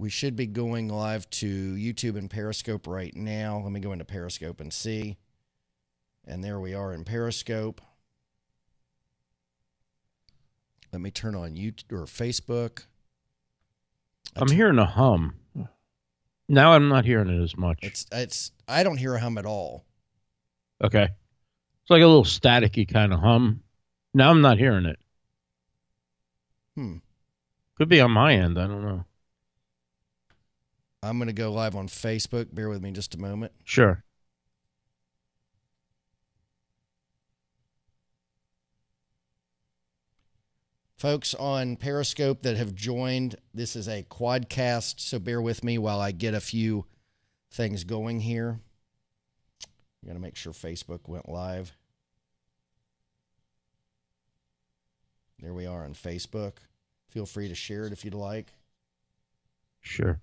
We should be going live to YouTube and Periscope right now. Let me go into Periscope and see. And there we are in Periscope. Let me turn on YouTube or Facebook. I'm hearing a hum. Now I'm not hearing it as much. I don't hear a hum at all. Okay. It's like a little staticky kind of hum. Now I'm not hearing it. Could be on my end. I don't know. I'm going to go live on Facebook. Bear with me just a moment. Sure. Folks on Periscope that have joined, this is a quadcast, so bear with me while I get a few things going here. I'm going to make sure Facebook went live. There we are on Facebook. Feel free to share it if you'd like. Sure.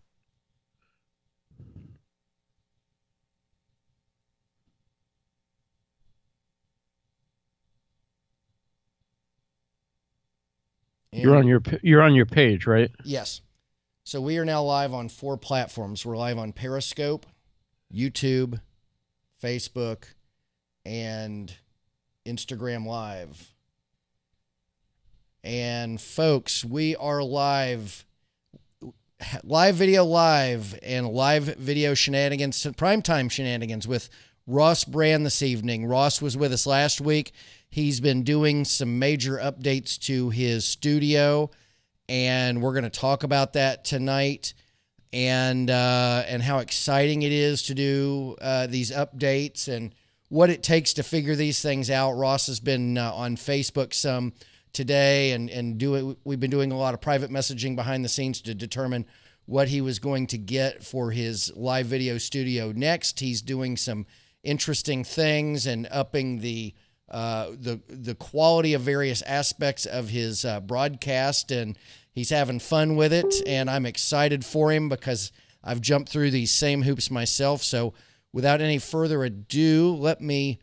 And you're on your page, right? Yes. So we are now live on 4 platforms. We're live on Periscope, YouTube, Facebook, and Instagram Live. And folks, we are live video live and live video shenanigans, primetime shenanigans with Ross Brand this evening. Ross was with us last week. He's been doing some major updates to his studio, and we're going to talk about that tonight and how exciting it is to do these updates and what it takes to figure these things out. Ross has been on Facebook some today and we've been doing a lot of private messaging behind the scenes to determine what he was going to get for his live video studio next. He's doing some interesting things and upping the quality of various aspects of his broadcast, and he's having fun with it, and I'm excited for him because I've jumped through these same hoops myself. So without any further ado, let me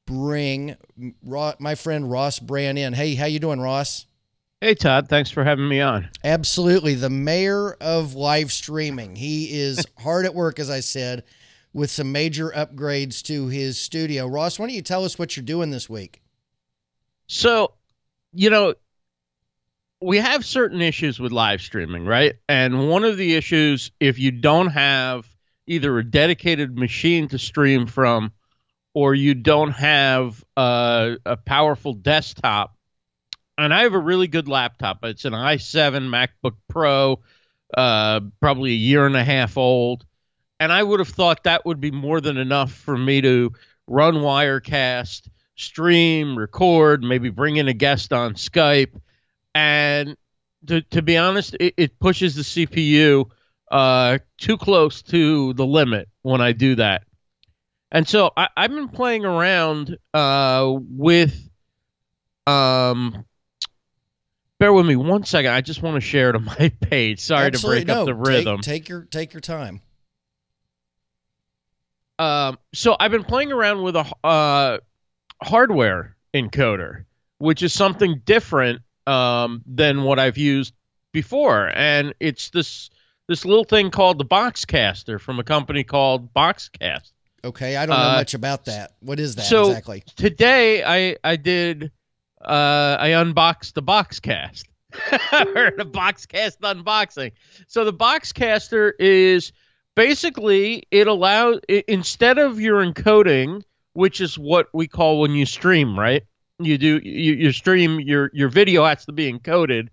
bring my friend Ross Brand in. Hey, how you doing, Ross? Hey, Todd. Thanks for having me on. Absolutely. The mayor of live streaming. He is hard at work, as I said, with some major upgrades to his studio. Ross, why don't you tell us what you're doing this week? So, you know, we have certain issues with live streaming, right? And one of the issues, if you don't have either a dedicated machine to stream from or you don't have a powerful desktop, and I have a really good laptop. It's an i7 MacBook Pro, probably a year and a half old. And I would have thought that would be more than enough for me to run Wirecast, stream, record, maybe bring in a guest on Skype. And to be honest, it pushes the CPU too close to the limit when I do that. And so I've been playing around with bear with me one second. I just want to share it on my page. Sorry Absolutely. to break up the rhythm. Take your time. So I've been playing around with a hardware encoder, which is something different than what I've used before, and it's this little thing called the Boxcaster from a company called Boxcast. Okay, I don't know much about that. What is that exactly? Today I unboxed the Boxcast, or the Boxcast unboxing. So the Boxcaster is basically, it allows, instead of your encoding, which is what we call when you stream, right? You stream, your video has to be encoded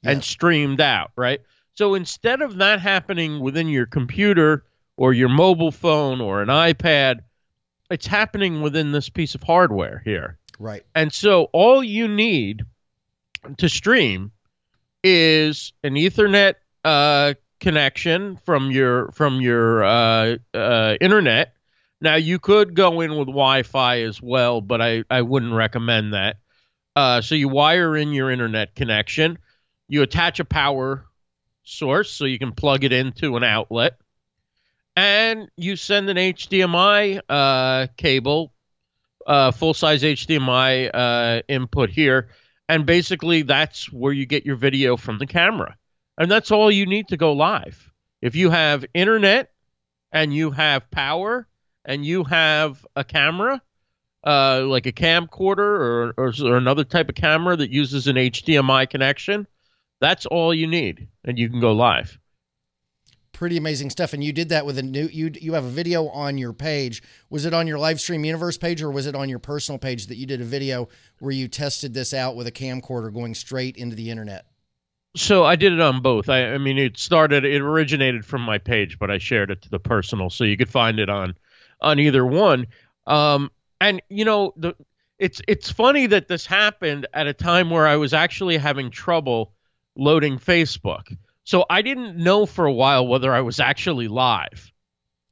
and streamed out, right? So instead of that happening within your computer or your mobile phone or an iPad, it's happening within this piece of hardware here. Right. And so all you need to stream is an Ethernet connection from your internet. Now, you could go in with Wi-Fi as well, but I wouldn't recommend that. So you wire in your internet connection. You attach a power source so you can plug it into an outlet. And you send an HDMI cable, full-size HDMI input here. And basically, that's where you get your video from the camera. And that's all you need to go live. If you have internet and you have power and you have a camera, like a camcorder or another type of camera that uses an HDMI connection, that's all you need, and you can go live. Pretty amazing stuff. And you did that with a new, you have a video on your page. Was it on your Livestream Universe page, or was it on your personal page that you did a video where you tested this out with a camcorder going straight into the internet? So I did it on both. I mean, it originated from my page, but I shared it to the personal, so you could find it on either one. And you know, it's funny that this happened at a time where I was actually having trouble loading Facebook. So I didn't know for a while whether I was actually live.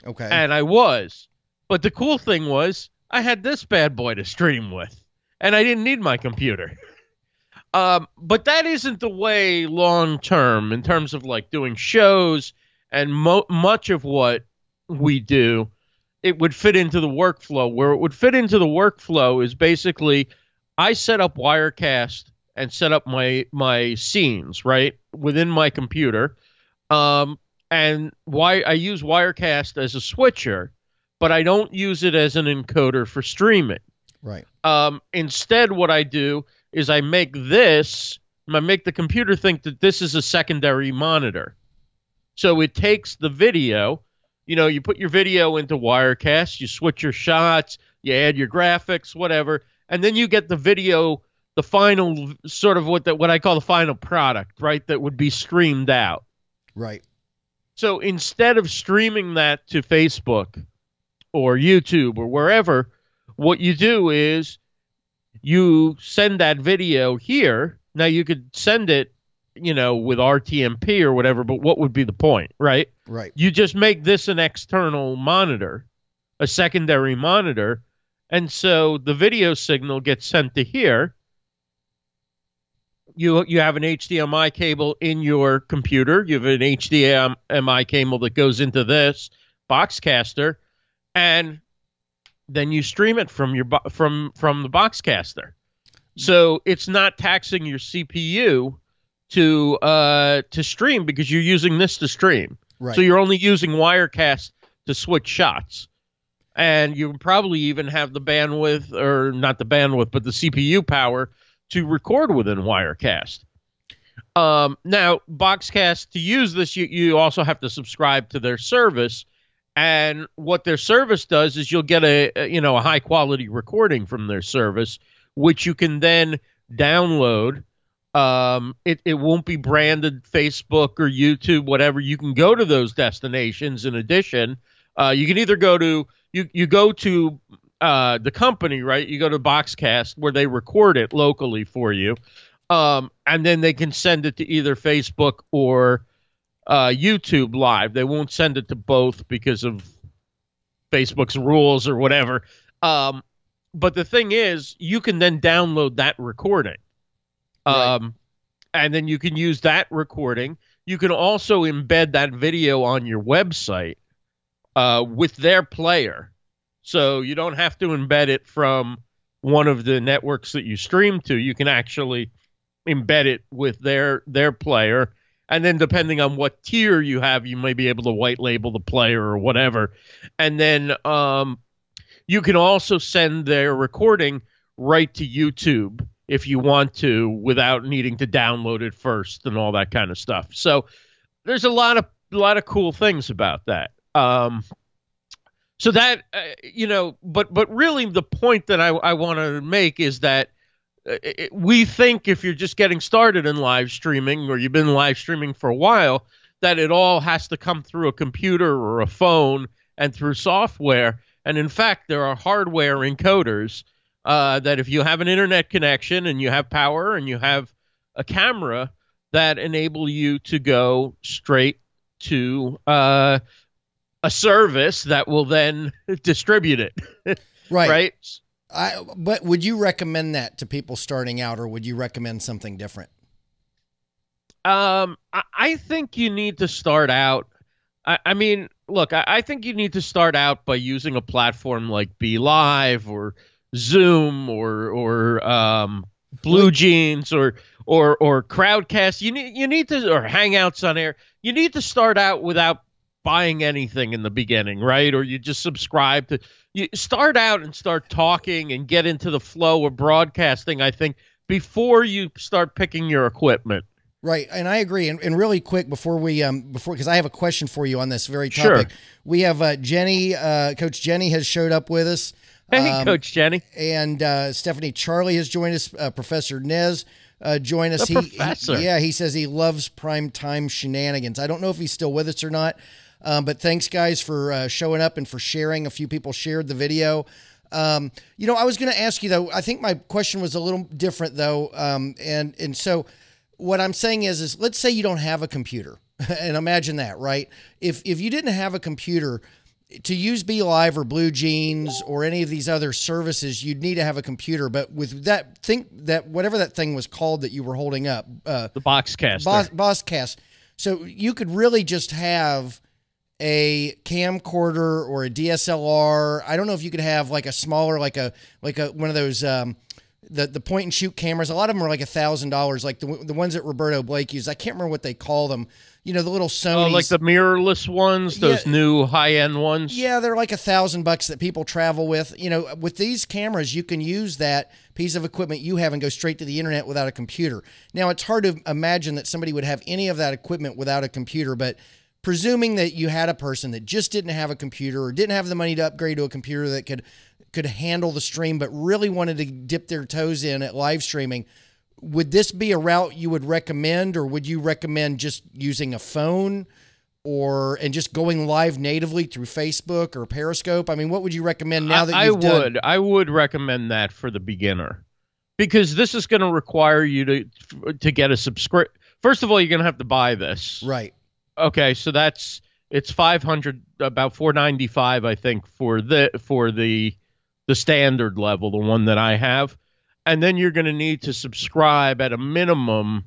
Okay. And I was. But the cool thing was I had this bad boy to stream with, and I didn't need my computer. But that isn't the way long term in terms of like doing shows and much of what we do. It would fit into the workflow. Where it would fit into the workflow is basically I set up Wirecast and set up my scenes, right, within my computer. And I use Wirecast as a switcher, but I don't use it as an encoder for streaming. Right. Instead, what I do is I make the computer think that this is a secondary monitor. So it takes the video, you know, you put your video into Wirecast, you switch your shots, you add your graphics, whatever, and then you get the video, the final sort of what I call the final product, right, that would be streamed out. Right. So instead of streaming that to Facebook or YouTube or wherever, what you do is you send that video here. Now, you could send it, you know, with RTMP or whatever, but what would be the point, right? Right. You just make this an external monitor, a secondary monitor, and so the video signal gets sent to here. You have an HDMI cable in your computer. You have an HDMI cable that goes into this Boxcaster, and then you stream it from your from the Boxcaster. So it's not taxing your CPU to stream because you're using this to stream. Right. So you're only using Wirecast to switch shots. And you probably even have the bandwidth, or not the bandwidth, but the CPU power to record within Wirecast. Now, Boxcast, to use this, you also have to subscribe to their service. And what their service does is you'll get a high quality recording from their service, which you can then download. It won't be branded Facebook or YouTube, whatever. You can go to those destinations. In addition, you can either go to you go to the company, right? You go to Boxcast where they record it locally for you, and then they can send it to either Facebook or YouTube Live. They won't send it to both because of Facebook's rules or whatever. But the thing is, you can then download that recording. Right. And then you can use that recording. You can also embed that video on your website with their player. So you don't have to embed it from one of the networks that you stream to. You can actually embed it with their player. And then depending on what tier you have, you may be able to white label the player or whatever. And then you can also send their recording right to YouTube if you want to, without needing to download it first and all that kind of stuff. So there's a lot of cool things about that. So that but really the point that I want to make is that we think if you're just getting started in live streaming, or you've been live streaming for a while, that it all has to come through a computer or a phone and through software. And in fact, there are hardware encoders that if you have an internet connection and you have power and you have a camera, that enable you to go straight to a service that will then distribute it. Right. Right. But would you recommend that to people starting out, or would you recommend something different? I think you need to start out. I mean, look, I think you need to start out by using a platform like BeLive or Zoom or Blue Jeans or or Crowdcast. You need to, or Hangouts on Air. You need to start out without buying anything in the beginning, right? Or you just subscribe to. You start out and start talking and get into the flow of broadcasting, I think, before you start picking your equipment. Right, and I agree. And really quick before because I have a question for you on this very topic. Sure. We have Jenny, Coach Jenny has showed up with us. Hey, Coach Jenny. And Stephanie Charlie has joined us. Professor Nez joined us. The professor. He says he loves primetime shenanigans. I don't know if he's still with us or not, but thanks, guys, for showing up and for sharing. A few people shared the video. I was going to ask you, though, I think my question was a little different, though, and so what I'm saying is let's say you don't have a computer, and imagine that, right? If you didn't have a computer to use BeLive or Blue Jeans or any of these other services, you'd need to have a computer. But with that, think that whatever that thing was called that you were holding up, the Boxcaster, Boxcast. So you could really just have a camcorder or a DSLR. I don't know if you could have like a smaller, like a one of those the point and shoot cameras. A lot of them are like $1,000, like the ones that Roberto Blake used. I can't remember what they call them. The little Sony. Oh, like the mirrorless ones, those new high-end ones? Yeah, they're like $1,000 that people travel with. With these cameras, you can use that piece of equipment you have and go straight to the internet without a computer. Now, it's hard to imagine that somebody would have any of that equipment without a computer, but presuming that you had a person that just didn't have a computer or didn't have the money to upgrade to a computer that could handle the stream, but really wanted to dip their toes in at live streaming, would this be a route you would recommend, or would you recommend just using a phone and just going live natively through Facebook or Periscope? I mean, what would you recommend now that you've done? I would recommend that for the beginner, because this is going to require you to get a subscription. First of all, you're going to have to buy this. Right. Okay, so it's $500, about $495, I think, for the standard level, the one that I have. And then you're going to need to subscribe at a minimum.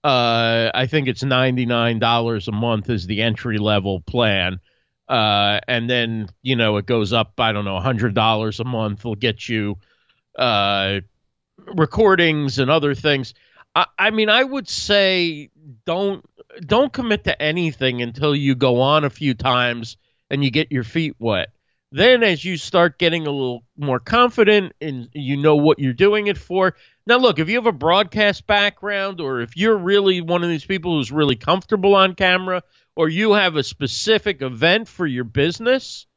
I think it's $99 a month is the entry level plan. And then, it goes up, I don't know, $100 a month will get you recordings and other things. I mean, I would say don't commit to anything until you go on a few times and you get your feet wet. Then as you start getting a little more confident and what you're doing it for. Now, look, if you have a broadcast background, or if you're really one of these people who's really comfortable on camera, or you have a specific event for your business,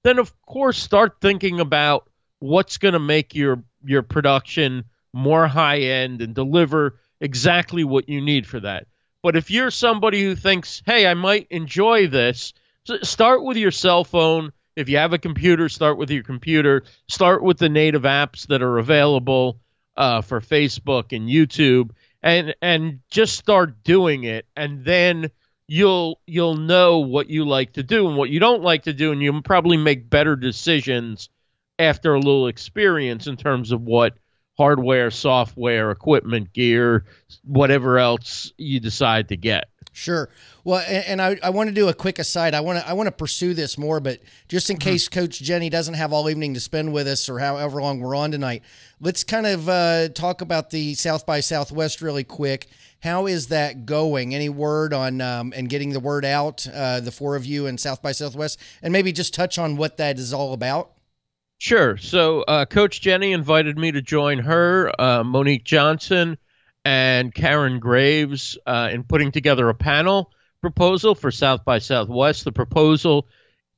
then, of course, start thinking about what's going to make your production more high-end and deliver exactly what you need for that. But if you're somebody who thinks, hey, I might enjoy this, start with your cell phone. If you have a computer, start with your computer. Start with the native apps that are available for Facebook and YouTube, and just start doing it. And then you'll know what you like to do and what you don't like to do, and you'll probably make better decisions after a little experience in terms of what hardware, software, equipment, gear, whatever else you decide to get. Sure. Well, and I want to do a quick aside. I want to pursue this more, but just in case Coach Jenny doesn't have all evening to spend with us, or however long we're on tonight, let's kind of talk about the South by Southwest really quick. How is that going? Any word on and getting the word out, the four of you in South by Southwest, and maybe just touch on what that is all about? Sure. So Coach Jenny invited me to join her, Monique Johnson, and Karen Graves in putting together a panel proposal for South by Southwest. The proposal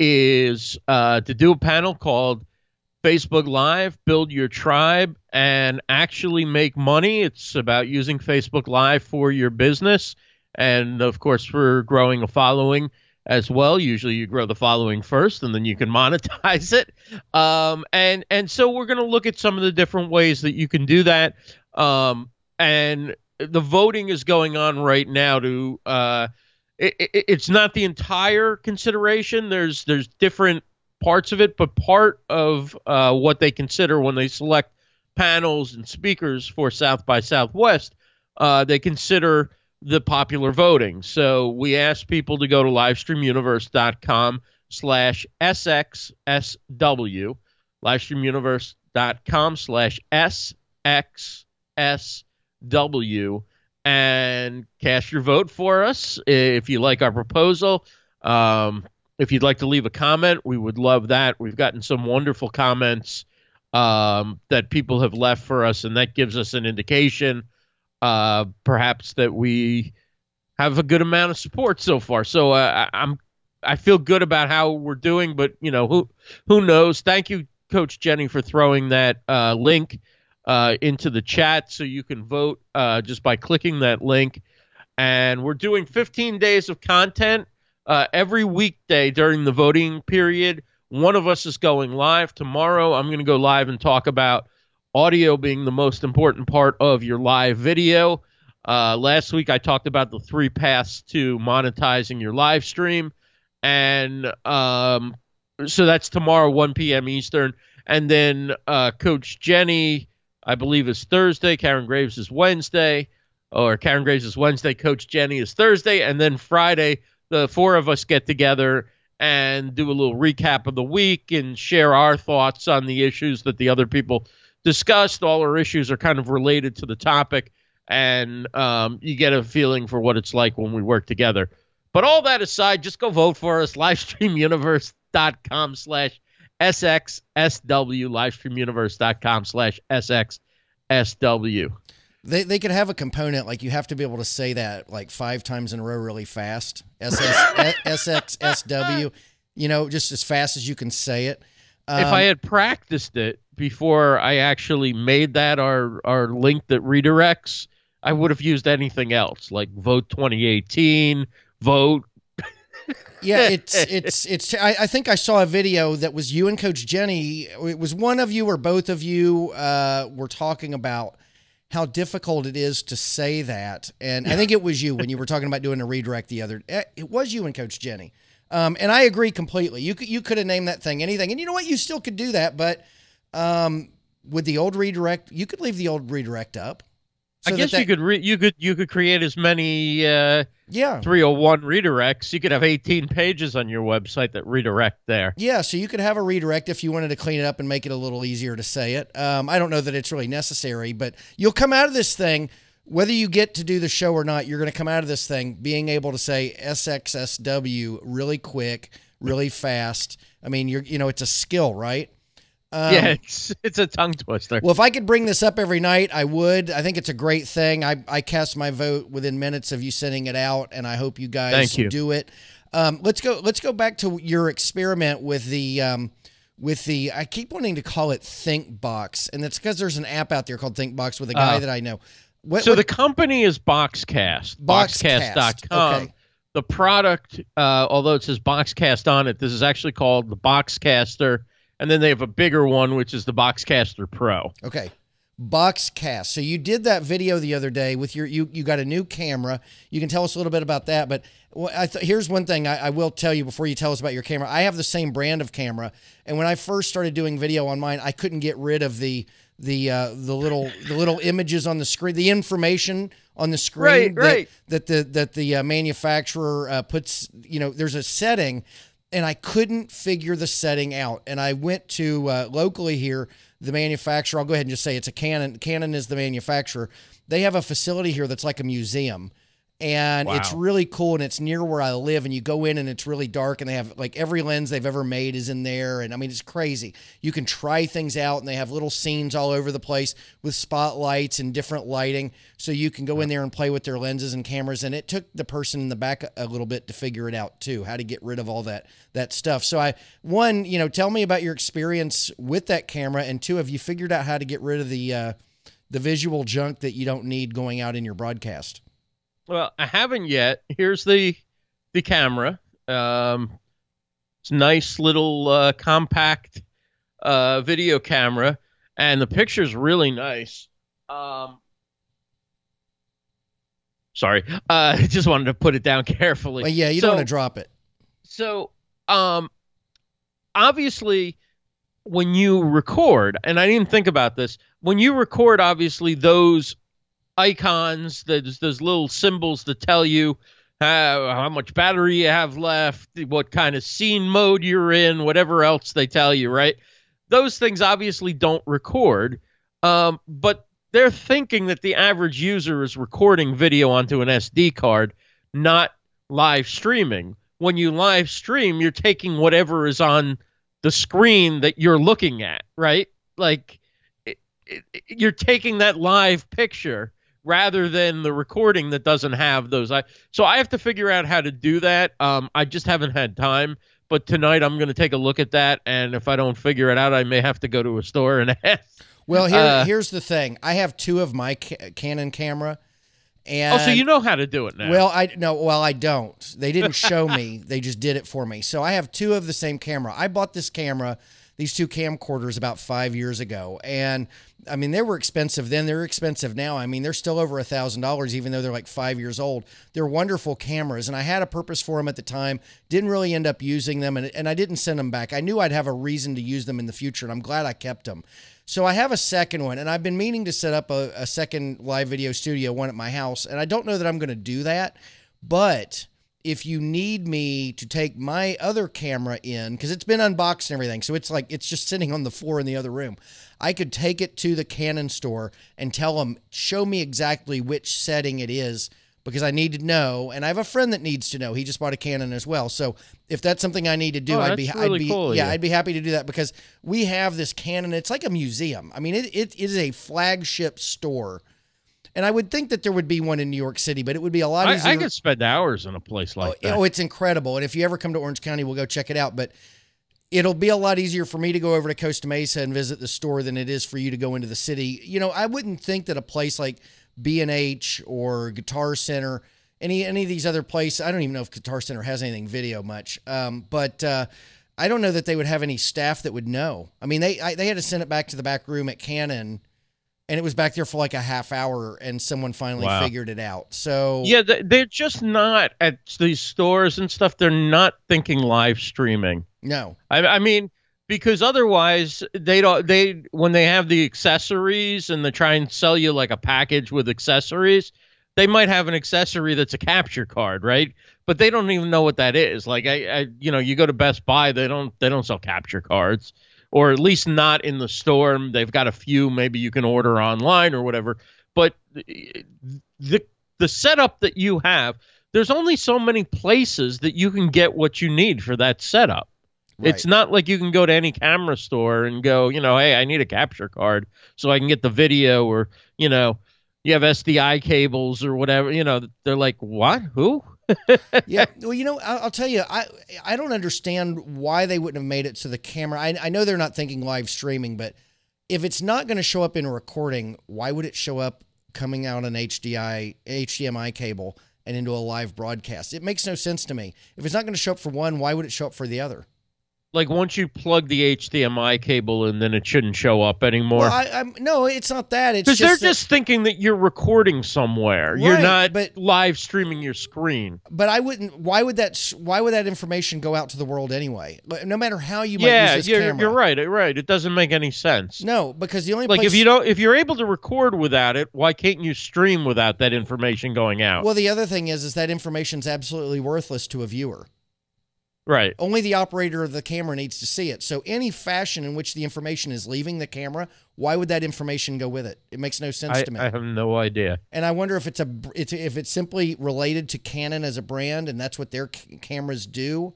is to do a panel called Facebook Live, Build Your Tribe, and actually make money. It's about using Facebook Live for your business. And, of course, for growing a following as well. Usually you grow the following first, and then you can monetize it. And so we're going to look at some of the different ways that you can do that. And the voting is going on right now to it's not the entire consideration. There's different parts of it, but part of what they consider when they select panels and speakers for South by Southwest, they consider the popular voting. So we asked people to go to livestreamuniverse.com/SXSW, livestreamuniverse.com/SXSW, and cast your vote for us if you like our proposal. If you'd like to leave a comment, we would love that. We've gotten some wonderful comments that people have left for us, and that gives us an indication perhaps that we have a good amount of support so far. So I feel good about how we're doing, but who knows? Thank you, Coach Jenny, for throwing that link into the chat so you can vote just by clicking that link. And we're doing 15 days of content every weekday during the voting period. One of us is going live tomorrow. I'm going to go live and talk about audio being the most important part of your live video. Last week I talked about the 3 paths to monetizing your live stream. And so that's tomorrow, 1 p.m. Eastern. And then Coach Jenny, I believe, is Thursday. Karen Graves is Wednesday. Or Karen Graves is Wednesday. Coach Jenny is Thursday. And then Friday, the 4 of us get together and do a little recap of the week and share our thoughts on the issues that the other people discussed. All our issues are kind of related to the topic. And you get a feeling for what it's like when we work together. But all that aside, just go vote for us. LivestreamUniverse.com/SXSW. LivestreamUniverse.com/SXSW. They could have a component like you have to be able to say that like 5 times in a row really fast. SXSW. Just as fast as you can say it. If I had practiced it before I actually made that our link that redirects, I would have used anything else like vote 2018. Vote. Yeah, it's. I think I saw a video that was you and Coach Jenny. It was one of you or both of you were talking about how difficult it is to say that, and I think it was you when you were talking about doing a redirect the other. It was you and Coach Jenny, and I agree completely. You could have named that thing anything, and you know what? You still could do that, but with the old redirect, you could leave the old redirect up. So I guess you could create as many 301 redirects. You could have 18 pages on your website that redirect there. Yeah, so you could have a redirect if you wanted to clean it up and make it a little easier to say it. I don't know that it's really necessary, but you'll come out of this thing, whether you get to do the show or not, you're going to come out of this thing being able to say SXSW really quick, really fast. I mean, it's a skill, right? Yeah, it's a tongue twister. Well, if I could bring this up every night, I would. I think it's a great thing. I cast my vote within minutes of you sending it out, and I hope you guys do it. Let's go back to your experiment with the I keep wanting to call it ThinkBox, and that's because there's an app out there called ThinkBox with a guy that I know. The company is Boxcast. Boxcast.com. Okay. The product, although it says Boxcast on it, this is actually called the Boxcaster. And then they have a bigger one, which is the Boxcaster Pro. Okay. Boxcast. So you did that video the other day with you got a new camera. You can tell us a little bit about that. But here's one thing I will tell you before you tell us about your camera. I have the same brand of camera. And when I first started doing video on mine, I couldn't get rid of the little images on the screen, the information on the screen that the manufacturer puts. There's a setting. And I couldn't figure the setting out. And I went to locally here, the manufacturer. I'll go ahead and just say it's a Canon. Canon is the manufacturer. They have a facility here that's like a museum. And it's really cool, and it's near where I live, and you go in, and it's really dark, and they have, like, every lens they've ever made is in there, and, I mean, it's crazy. You can try things out, and they have little scenes all over the place with spotlights and different lighting, so you can go in there and play with their lenses and cameras, and it took the person in the back a little bit to figure it out, too, how to get rid of all that stuff. So, one, tell me about your experience with that camera, and 2, have you figured out how to get rid of the visual junk that you don't need going out in your broadcast? Well, I haven't yet. Here's the camera. It's a nice little compact video camera, and the picture's really nice. Sorry, I just wanted to put it down carefully. Well, yeah, you don't want to drop it. So, obviously, when you record, and I didn't think about this, when you record, obviously, those icons, those little symbols that tell you how much battery you have left, what kind of scene mode you're in, whatever else they tell you, right? Those things obviously don't record, but they're thinking that the average user is recording video onto an SD card, not live streaming. When you live stream, you're taking whatever is on the screen that you're looking at, right? Like you're taking that live picture rather than the recording that doesn't have those. So I have to figure out how to do that. I just haven't had time. But tonight I'm going to take a look at that, and if I don't figure it out, I may have to go to a store and ask. Well, here's the thing. I have two of my Canon camera. And, so you know how to do it now. Well, I don't. They didn't show me. They just did it for me. So I have two of the same camera. I bought this camera, these two camcorders, about 5 years ago. And, I mean, they were expensive then. They're expensive now. I mean, they're still over $1,000, even though they're like 5 years old. They're wonderful cameras, and I had a purpose for them at the time. Didn't really end up using them, and I didn't send them back. I knew I'd have a reason to use them in the future, and I'm glad I kept them. So I have a second one, and I've been meaning to set up a second live video studio one at my house, and I don't know that I'm going to do that, but if you need me to take my other camera in, because it's been unboxed and everything, so it's like it's just sitting on the floor in the other room, I could take it to the Canon store and tell them, show me exactly which setting it is, because I need to know, and I have a friend that needs to know. He just bought a Canon as well. So if that's something I need to do, I'd be happy to do that, because we have this Canon. It's like a museum. I mean, it is a flagship store. And I would think that there would be one in New York City, but it would be a lot easier. I could spend hours in a place like that. Oh, it's incredible. And if you ever come to Orange County, we'll go check it out. But it'll be a lot easier for me to go over to Costa Mesa and visit the store than it is for you to go into the city. You know, I wouldn't think that a place like B&H or Guitar Center, any of these other places, I don't even know if Guitar Center has anything video much, but I don't know that they would have any staff that would know. I mean, they had to send it back to the back room at Canon, and it was back there for like a half hour, and someone finally figured it out. So yeah, they're just not at these stores and stuff. They're not thinking live streaming. No, I mean, because otherwise when they have the accessories and they try and sell you like a package with accessories, they might have an accessory that's a capture card, right? But they don't even know what that is. Like you go to Best Buy, they don't sell capture cards, or at least not in the store. They've got a few, maybe you can order online or whatever. But the setup that you have, there's only so many places that you can get what you need for that setup. Right. It's not like you can go to any camera store and go, hey, I need a capture card so I can get the video, or, you have SDI cables or whatever. They're like, what? Who? Yeah. Well, I'll tell you, I don't understand why they wouldn't have made it so the camera. I know they're not thinking live streaming, but if it's not going to show up in a recording, why would it show up coming out an HDMI cable and into a live broadcast? It makes no sense to me. If it's not going to show up for one, why would it show up for the other? Like once you plug the HDMI cable in, then it shouldn't show up anymore. Well, no, it's not that. It's because they're just thinking that you're recording somewhere. Right, you're not live streaming your screen. But I wouldn't. Why would that information go out to the world anyway? No matter how you might use this camera. You're right. Right. It doesn't make any sense. No, because the only place, if you're able to record without it, why can't you stream without that information going out? Well, the other thing is that information's absolutely worthless to a viewer. Right. Only the operator of the camera needs to see it. So any fashion in which the information is leaving the camera, why would that information go with it? It makes no sense to me. I have no idea. And I wonder if it's simply related to Canon as a brand, and that's what their cameras do,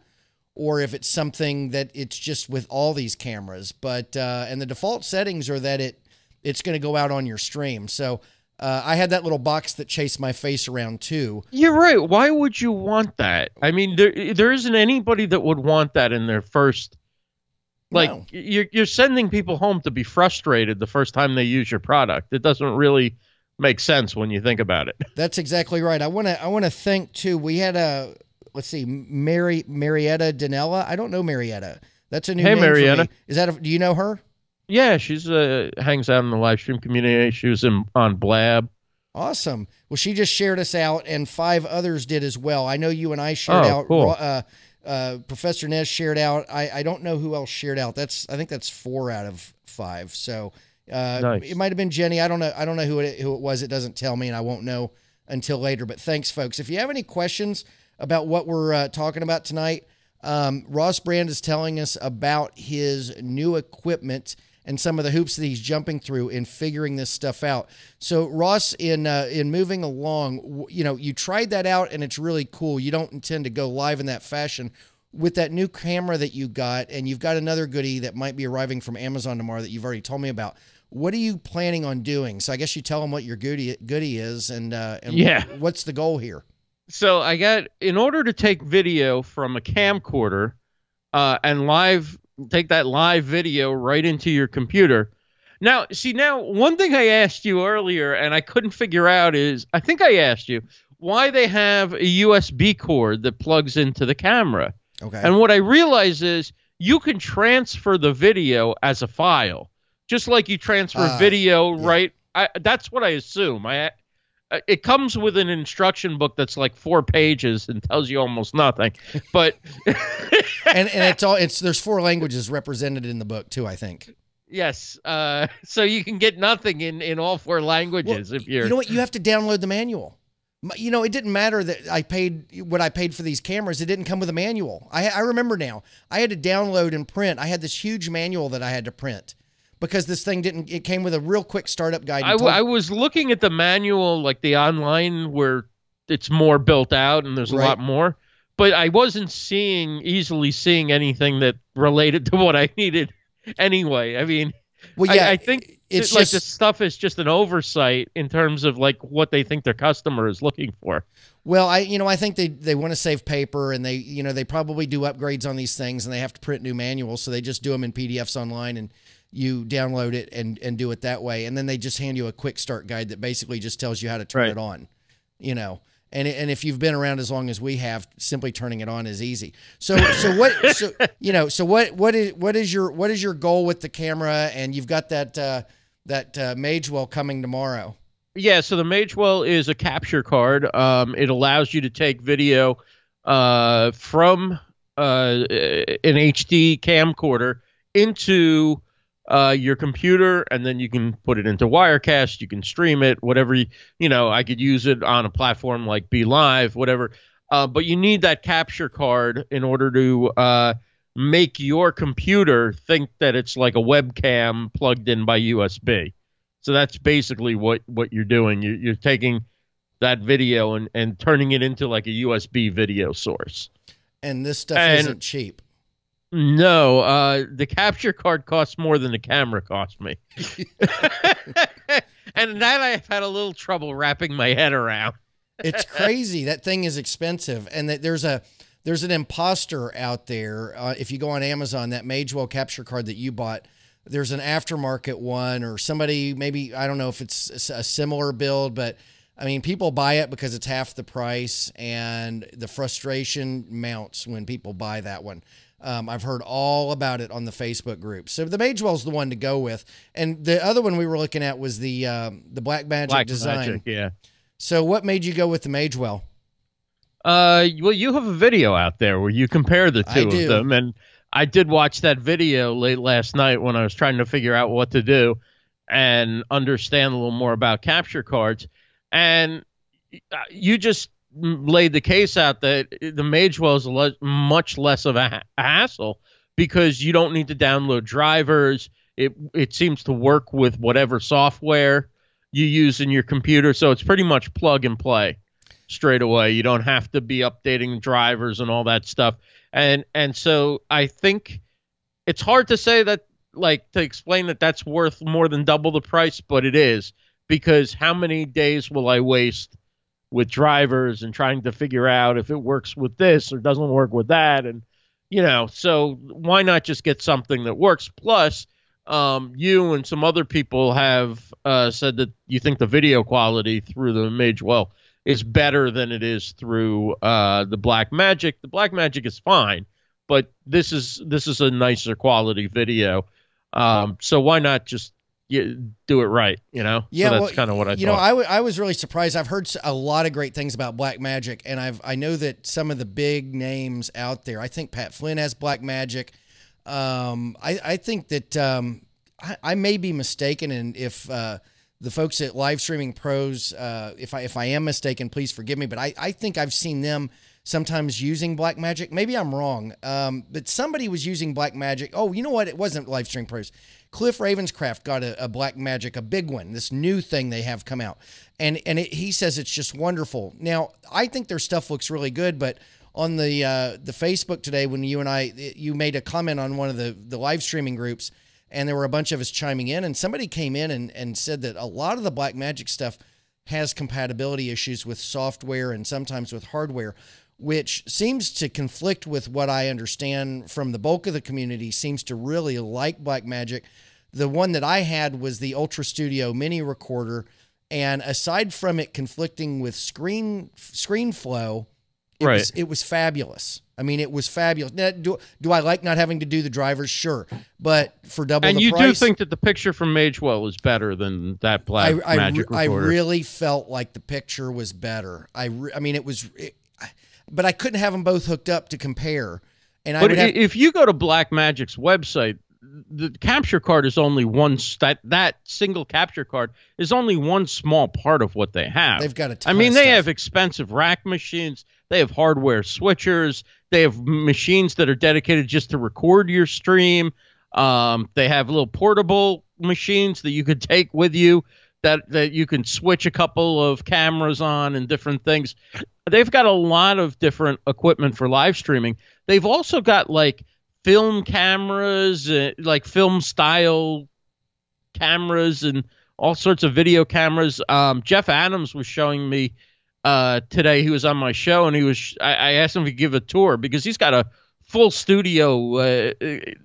or if it's something that it's just with all these cameras. But and the default settings are that it's going to go out on your stream. So I had that little box that chased my face around too. You're right. Why would you want that? I mean, there isn't anybody that would want that in their first. Like no. You're sending people home to be frustrated the first time they use your product. It doesn't really make sense when you think about it. That's exactly right. I want to thank too. We had Marietta Danella. I don't know Marietta. That's a new name Marietta. For me. Do you know her? Yeah, she's hangs out in the live stream community. She was on Blab. Awesome. Well, she just shared us out, and 5 others did as well. I know you and I shared out. Cool. Professor Nez shared out. I don't know who else shared out. I think that's 4 out of 5. So nice. It might have been Jenny. I don't know who it was. It doesn't tell me, and I won't know until later. But thanks, folks. If you have any questions about what we're talking about tonight, Ross Brand is telling us about his new equipment. and some of the hoops that he's jumping through in figuring this stuff out. So Ross, in moving along, you know, you tried that out and it's really cool. You don't intend to go live in that fashion. With that new camera that you got, and you've got another goodie that might be arriving from Amazon tomorrow that you've already told me about. What are you planning on doing? So I guess you tell them what your goodie is, and yeah, what's the goal here? So I got, in order to take video from a camcorder and take that live video right into your computer. Now, see, one thing I asked you earlier and I couldn't figure out is, I think I asked you why they have a USB cord that plugs into the camera. Okay. And what I realize is you can transfer the video as a file, just like you transfer video, yeah. Right? That's what I assume. It comes with an instruction book that's like 4 pages and tells you almost nothing. But and there's 4 languages represented in the book too, I think. Yes. So you can get nothing in all 4 languages. Well, if you're, you know what, you have to download the manual. You know, it didn't matter that I paid what I paid for these cameras. It didn't come with a manual. I remember now. I had to download and print. I had this huge manual that I had to print because this thing didn't. It came with a real quick startup guide. I was looking at the manual, like the online, where it's more built out and there's a lot more. But I wasn't easily seeing anything that related to what I needed anyway. I mean, well, yeah, I think it's like this stuff is just an oversight in terms of like what they think their customer is looking for. Well, I think they want to save paper, and they probably do upgrades on these things, and they have to print new manuals, so they just do them in PDFs online, and you download it and do it that way, and then they just hand you a quick start guide that basically just tells you how to turn it on, you know. And if you've been around as long as we have, simply turning it on is easy. So what is your goal with the camera? And you've got that Magewell coming tomorrow. Yeah, so the Magewell is a capture card. It allows you to take video from an HD camcorder into your computer, and then you can put it into Wirecast, you can stream it, whatever, I could use it on a platform like LIVE, whatever. But you need that capture card in order to make your computer think that it's like a webcam plugged in by USB. So that's basically what you're doing. You're taking that video and turning it into like a USB video source. And this stuff isn't cheap. No, the capture card costs more than the camera cost me. And that I've had a little trouble wrapping my head around. It's crazy. That thing is expensive. And that there's an imposter out there. If you go on Amazon, that Magewell capture card that you bought, there's an aftermarket one, or somebody, maybe, I don't know if it's a similar build, but I mean, people buy it because it's half the price, and the frustration mounts when people buy that one. I've heard all about it on the Facebook group. So the Magewell's the one to go with. And the other one we were looking at was the Blackmagic design. Yeah. So what made you go with the Magewell? Well, you have a video out there where you compare the two of them. And I did watch that video late last night when I was trying to figure out what to do and understand a little more about capture cards. And you just laid the case out that the Magewell is much less of a hassle because you don't need to download drivers. It seems to work with whatever software you use in your computer, so it's pretty much plug and play straight away. You don't have to be updating drivers and all that stuff. And so I think it's hard to say that, like, to explain that that's worth more than double the price, but it is, because how many days will I waste with drivers and trying to figure out if it works with this or doesn't work with that? And, so why not just get something that works? Plus, you and some other people have said that you think the video quality through the Magewell is better than it is through the Blackmagic. The Blackmagic is fine, but this is a nicer quality video. So why not just do it right, Yeah, so that's kind of what I thought. I was really surprised. I've heard a lot of great things about Blackmagic, and I know that some of the big names out there, I think Pat Flynn has Blackmagic. I think that I may be mistaken, and if the folks at Live Streaming Pros, if I am mistaken, please forgive me, but I think I've seen them sometimes using Blackmagic. Maybe I'm wrong, but somebody was using Blackmagic. Oh, you know what? It wasn't Live Streaming Pros. Cliff Ravenscraft got a Blackmagic, a big one, this new thing they have come out. And he says it's just wonderful. Now, I think their stuff looks really good, but on the Facebook today, when you made a comment on one of the live streaming groups, and there were a bunch of us chiming in, and somebody came in and said that a lot of the Blackmagic stuff has compatibility issues with software and sometimes with hardware, which seems to conflict with what I understand from the bulk of the community. Seems to really like Blackmagic. The one that I had was the Ultra Studio mini recorder, and aside from it conflicting with ScreenFlow, it was fabulous. I mean, it was fabulous. Now, do I like not having to do the drivers? Sure. But for double the price. And you do think that the picture from Magewell is better than that Blackmagic recorder? I really felt like the picture was better. I mean, but I couldn't have them both hooked up to compare. And if you go to Blackmagic's website, the capture card is only that single capture card is only one small part of what they have. They've got a ton I mean, of they stuff. have expensive rack machines. They have hardware switchers. They have machines that are dedicated just to record your stream. They have little portable machines that you could take with you that you can switch a couple of cameras on and different things. They've got a lot of different equipment for live streaming. They've also got like film cameras, like film style cameras and all sorts of video cameras. Jeff Adams was showing me today. He was on my show, and I asked him to give a tour because he's got a full studio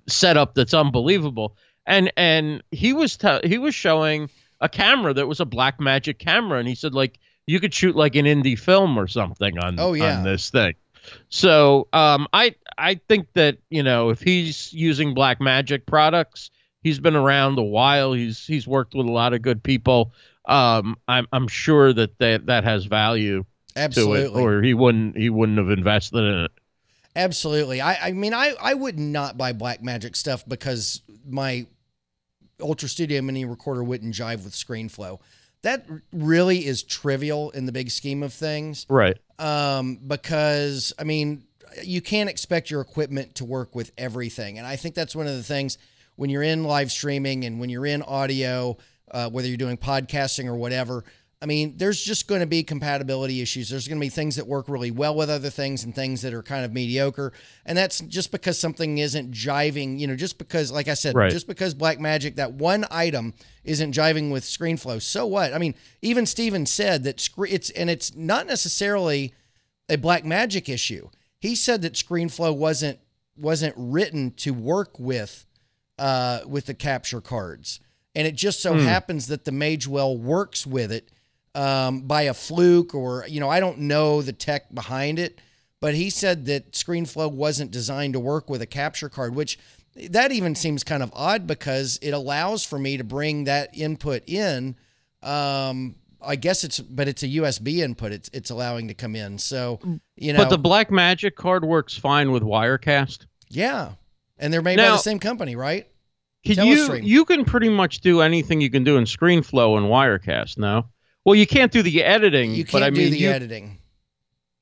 setup that's unbelievable. And he was showing a camera that was a Blackmagic camera, and he said like you could shoot like an indie film or something on this thing. So I think that, you know, if he's using Blackmagic products, he's been around a while. He's worked with a lot of good people. I'm sure that has value. Absolutely. To it, or he wouldn't have invested in it. Absolutely. I mean, I would not buy Blackmagic stuff because my Ultra Studio mini recorder wouldn't jive with ScreenFlow. That really is trivial in the big scheme of things. Right. Because, I mean, you can't expect your equipment to work with everything. And I think that's one of the things when you're in live streaming and when you're in audio, whether you're doing podcasting or whatever, I mean, there's just going to be compatibility issues. There's going to be things that work really well with other things and things that are kind of mediocre. And that's just because something isn't jiving, you know, just because, like I said, just because Blackmagic, that one item isn't jiving with ScreenFlow. So what? I mean, even Steven said that it's not necessarily a Blackmagic issue. He said that ScreenFlow wasn't written to work with the capture cards. And it just so happens that the Magewell works with it by a fluke, or, you know, I don't know the tech behind it, but he said that ScreenFlow wasn't designed to work with a capture card, which that even seems kind of odd because it allows for me to bring that input in. I guess it's a USB input. It's allowing to come in. So, you know, but the Blackmagic card works fine with Wirecast. Yeah. And they're made by the same company, right? You can pretty much do anything you can do in ScreenFlow and Wirecast. No? Well, you can't do the editing. You can't do the editing.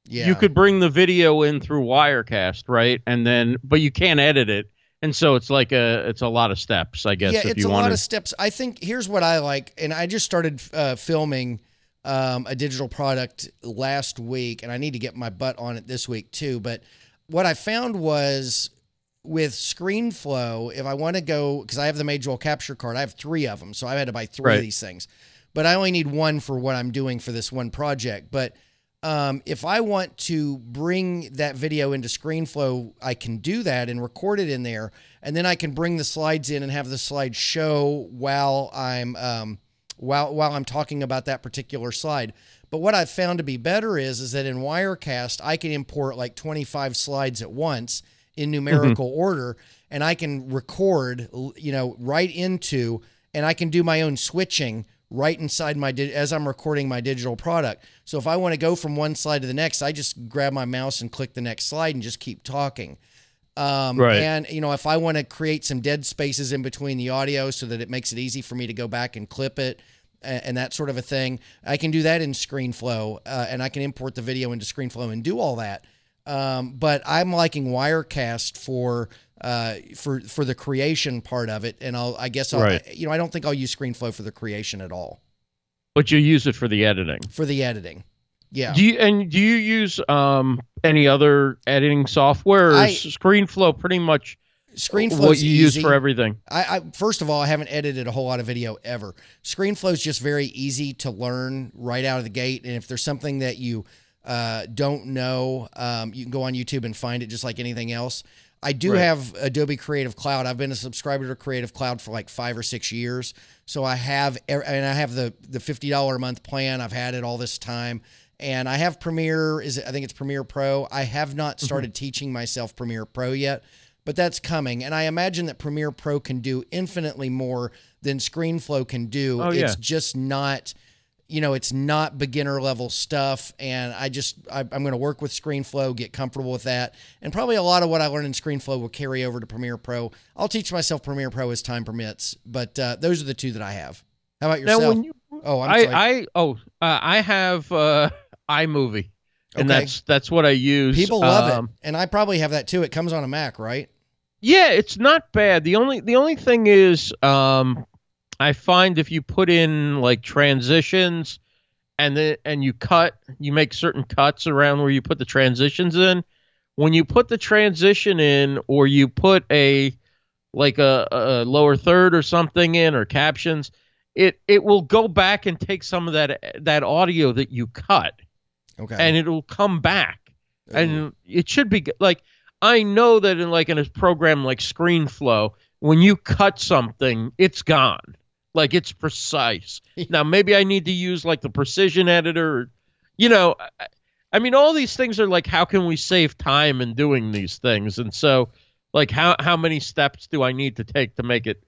Yeah. You could bring the video in through Wirecast, right? But you can't edit it. And so it's like it's a lot of steps, I guess. Yeah, it's a lot of steps. I think here's what I like, and I just started filming a digital product last week, and I need to get my butt on it this week too. But what I found was with ScreenFlow, if I want to go, because I have the Magewell capture card, I have 3 of them, so I had to buy 3 of these things. But I only need 1 for what I'm doing for this one project. But if I want to bring that video into ScreenFlow, I can do that and record it in there, and then I can bring the slides in and have the slides show while I'm talking about that particular slide. But what I've found to be better is that in Wirecast, I can import like 25 slides at once in numerical order, and I can record, you know, right into, and I can do my own switching right inside as I'm recording my digital product. So if I want to go from one slide to the next, I just grab my mouse and click the next slide and just keep talking. And, you know, if I want to create some dead spaces in between the audio so that it makes it easy for me to go back and clip it and that sort of a thing, I can do that in ScreenFlow, and I can import the video into ScreenFlow and do all that. But I'm liking Wirecast for for the creation part of it. And I guess I'll, you know, I don't think I'll use ScreenFlow for the creation at all. But you use it for the editing. For the editing. Yeah. Do you use any other editing software, or is ScreenFlow pretty much what you use for everything? First of all, I haven't edited a whole lot of video ever. ScreenFlow is just very easy to learn right out of the gate. And if there's something that you don't know, you can go on YouTube and find it just like anything else. I do have Adobe Creative Cloud. I've been a subscriber to Creative Cloud for like 5 or 6 years. So I have, and I have the $50 a month plan. I've had it all this time. And I have Premiere, I think it's Premiere Pro. I have not started teaching myself Premiere Pro yet, but that's coming. And I imagine that Premiere Pro can do infinitely more than ScreenFlow can do. It's just not, you know, it's not beginner level stuff. And I'm going to work with ScreenFlow, get comfortable with that. And probably a lot of what I learned in ScreenFlow will carry over to Premiere Pro. I'll teach myself Premiere Pro as time permits, but those are the two that I have. How about yourself? Now, when you, I have iMovie, and that's what I use. People love it, and I probably have that too. It comes on a Mac, right? Yeah, it's not bad. The only thing is, I find if you put in like transitions, and you make certain cuts around where you put the transitions in. When you put the transition in, or you put a lower third or something in, or captions, it will go back and take some of that audio that you cut. Okay. And it'll come back. Ooh. And it should be like, I know that in a program like ScreenFlow, when you cut something, it's gone. Like, it's precise. Now, maybe I need to use like the precision editor. You know, I mean, all these things are like, how can we save time in doing these things? And so, like, how many steps do I need to take to make it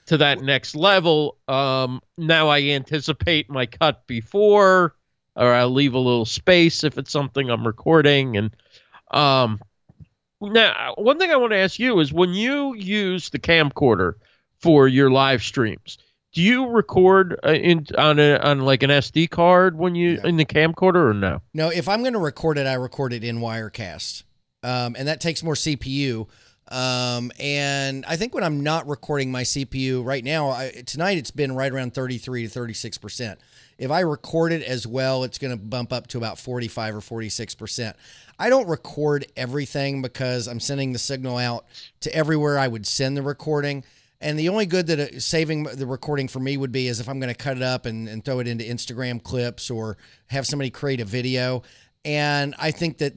to that next level? Now I anticipate my cut before, or I'll leave a little space if it's something I'm recording. And now, one thing I want to ask you is, when you use the camcorder for your live streams, do you record on like an SD card when you in the camcorder, or no? No, if I'm going to record it, I record it in Wirecast, and that takes more CPU. And I think when I'm not recording my CPU right now, tonight it's been right around 33 to 36%. If I record it as well, it's going to bump up to about 45 or 46%. I don't record everything because I'm sending the signal out to everywhere I would send the recording. And the only good that saving the recording for me would be is if I'm going to cut it up and throw it into Instagram clips, or have somebody create a video. And I think that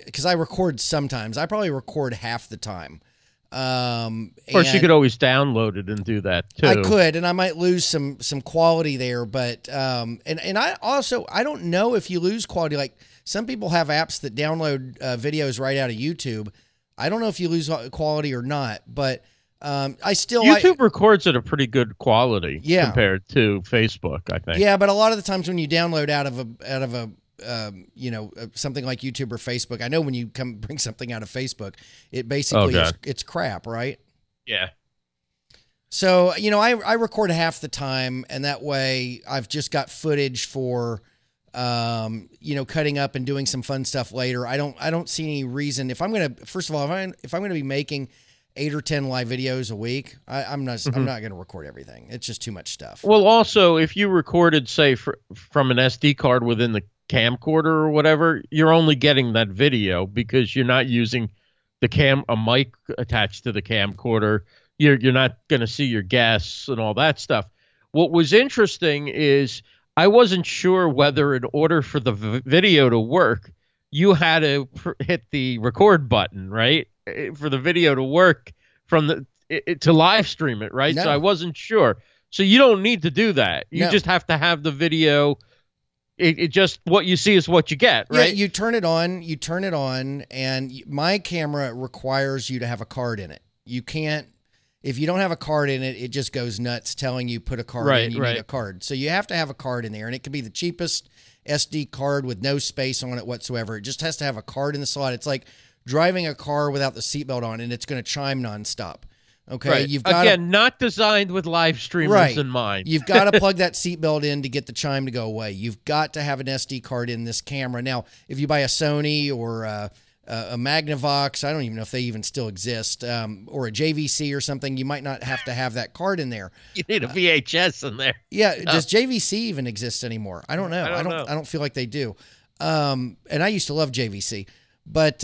because I record sometimes. I probably record half the time. Of course, you could always download it and do that too. I could, and I might lose some quality there. But and I don't know if you lose quality. Like, some people have apps that download videos right out of YouTube. I don't know if you lose quality or not, but YouTube records at a pretty good quality compared to Facebook, I think. Yeah, but a lot of the times when you download out of a something like YouTube or Facebook, I know when you bring something out of Facebook, it basically it's crap, right? Yeah. So, you know, I record half the time, and that way I've just got footage for, cutting up and doing some fun stuff later. I don't see any reason, if I'm going to, first of all, if I'm going to be making 8 or 10 live videos a week, I'm not going to record everything. It's just too much stuff. Well, also, if you recorded, say, from an SD card within the camcorder or whatever, you're only getting that video because you're not using a mic attached to the camcorder. You're not going to see your guests and all that stuff. What was interesting is, I wasn't sure whether, in order for the video to work, you had to hit the record button, right? For the video to work to live stream it, right? No. So I wasn't sure. So you don't need to do that. You just have to have the video. It just, what you see is what you get, right? Yeah, you turn it on, and my camera requires you to have a card in it. You can't, if you don't have a card in it, it just goes nuts telling you put a card in, you need a card. So you have to have a card in there, and it could be the cheapest SD card with no space on it whatsoever. It just has to have a card in the slot. It's like driving a car without the seatbelt on, and it's going to chime nonstop. Okay, right. You've got not designed with live streamers in mind. You've got to plug that seatbelt in to get the chime to go away. You've got to have an SD card in this camera. Now, if you buy a Sony or a Magnavox. I don't even know if they even still exist, or a JVC or something. You might not have to have that card in there. You need a VHS in there. Yeah. Does JVC even exist anymore? I don't know. I don't feel like they do. And I used to love JVC, but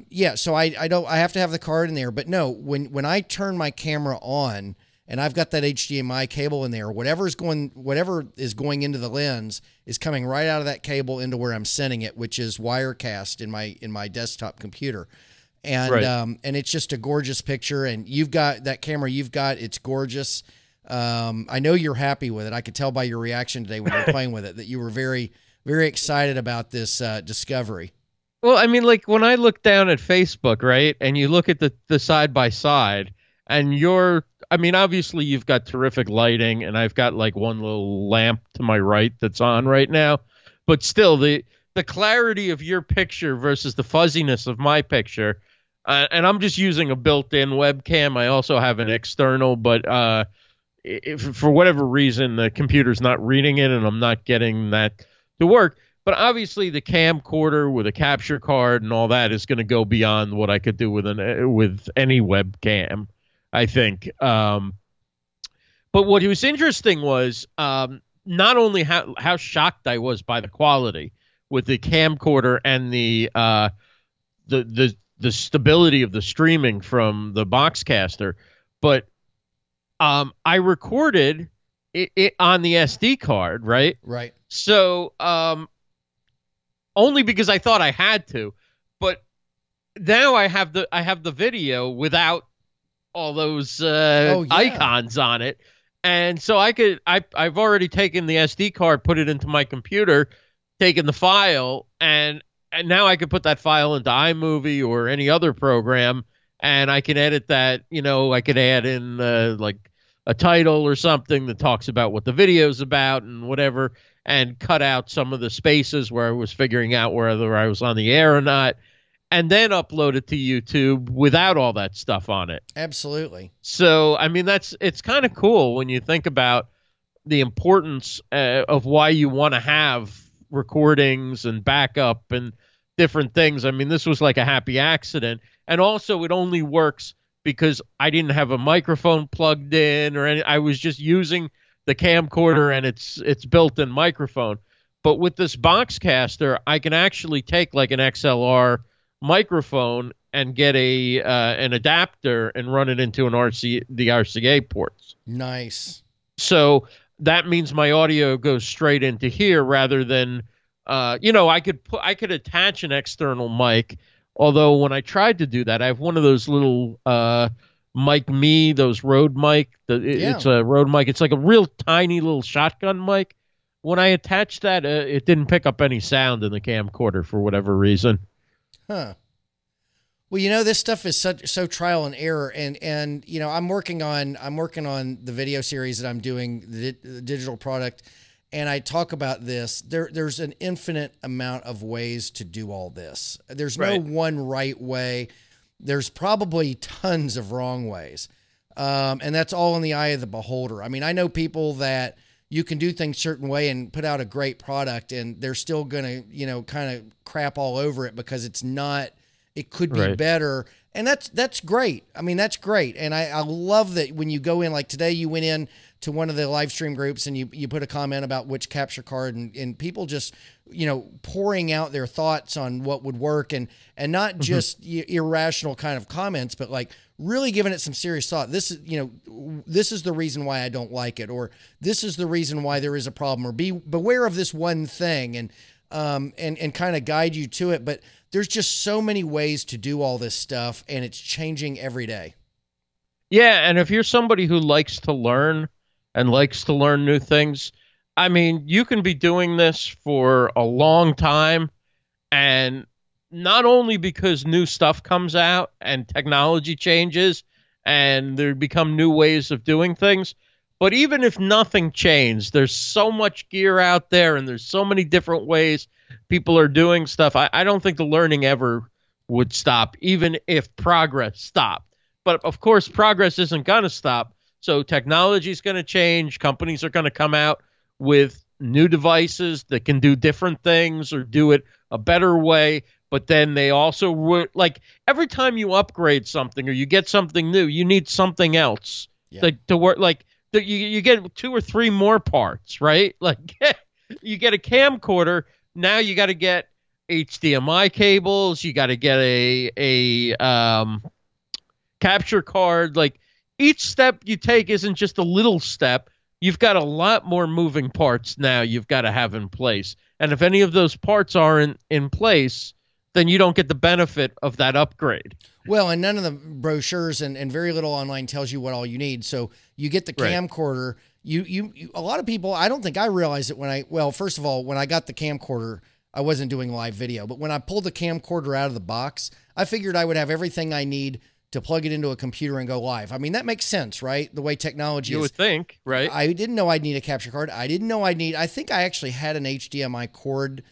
yeah. So I have to have the card in there. But no, when I turn my camera on and I've got that HDMI cable in there, whatever is going into the lens is coming right out of that cable into where I'm sending it, which is Wirecast in my desktop computer. And right. And it's just a gorgeous picture. And you've got that camera it's gorgeous. I know you're happy with it. I could tell by your reaction today when you were playing with it that you were very, very excited about this discovery. Well, I mean, like when I look down at Facebook, right, and you look at the side by side, and I mean, obviously you've got terrific lighting, and I've got like one little lamp to my right that's on right now, but still the clarity of your picture versus the fuzziness of my picture, and I'm just using a built-in webcam. I also have an external, but if for whatever reason the computer's not reading it, and I'm not getting that to work. But obviously the camcorder with a capture card and all that is going to go beyond what I could do with any webcam, I think. But what was interesting was not only how shocked I was by the quality with the camcorder and the stability of the streaming from the Boxcaster, but I recorded it on the SD card, right? Right. So only because I thought I had to, but now I have the video without all those icons on it, and so I've already taken the SD card, put it into my computer, taken the file, and now I could put that file into iMovie or any other program, and I can edit that. You know, I could add in like a title or something that talks about what the video's about and whatever, and cut out some of the spaces where I was figuring out whether I was on the air or not, and then upload it to YouTube without all that stuff on it. Absolutely. So, I mean, it's kind of cool when you think about the importance of why you want to have recordings and backup and different things. I mean, this was like a happy accident. And also it only works because I didn't have a microphone plugged in or I was just using the camcorder and its built-in microphone. But with this Boxcaster, I can actually take like an XLR microphone and get an adapter and run it into the RCA ports. Nice. So that means my audio goes straight into here rather than I could attach an external mic. Although when I tried to do that, I have one of those little mic me, those Rode mic. It's a Rode mic. It's like a real tiny little shotgun mic. When I attached that, it didn't pick up any sound in the camcorder for whatever reason. Huh. Well, this stuff is so trial and error, and I'm working on the video series that I'm doing, the digital product, and I talk about this. There's an infinite amount of ways to do all this. There's no one right way. There's probably tons of wrong ways, and that's all in the eye of the beholder. I mean, I know people that you can do things a certain way and put out a great product, and they're still gonna kind of crap all over it because it's not. It could be better. And that's great. I mean, that's great. And I love that when you go in, like today you went in to one of the live stream groups and you put a comment about which capture card and people just, pouring out their thoughts on what would work and not just irrational kind of comments, but like really giving it some serious thought. This is the reason why I don't like it, or this is the reason why there is a problem, or beware of this one thing and kind of guide you to it. But there's just so many ways to do all this stuff, and it's changing every day. Yeah, and if you're somebody who likes to learn and likes to learn new things, I mean, you can be doing this for a long time, and not only because new stuff comes out and technology changes and there become new ways of doing things, but even if nothing changed, there's so much gear out there and there's so many different ways people are doing stuff. I don't think the learning ever would stop, even if progress stopped. But of course, progress isn't going to stop. So technology is going to change. Companies are going to come out with new devices that can do different things or do it a better way. but then they also like every time you upgrade something or you get something new, you need something else to work. Like you get 2 or 3 more parts, right? Like you get a camcorder, now you got to get HDMI cables, you got to get a capture card. Like each step you take isn't just a little step. You've got a lot more moving parts now you've got to have in place. And if any of those parts aren't in place, then you don't get the benefit of that upgrade. Well, and none of the brochures and very little online tells you what all you need. So you get the camcorder. You a lot of people, I don't think I realized it well, first of all, when I got the camcorder, I wasn't doing live video. But when I pulled the camcorder out of the box, I figured I would have everything I need to plug it into a computer and go live. I mean, that makes sense, right? The way technology is. You would think, right? I didn't know I'd need a capture card. I didn't know I think I actually had an HDMI cord,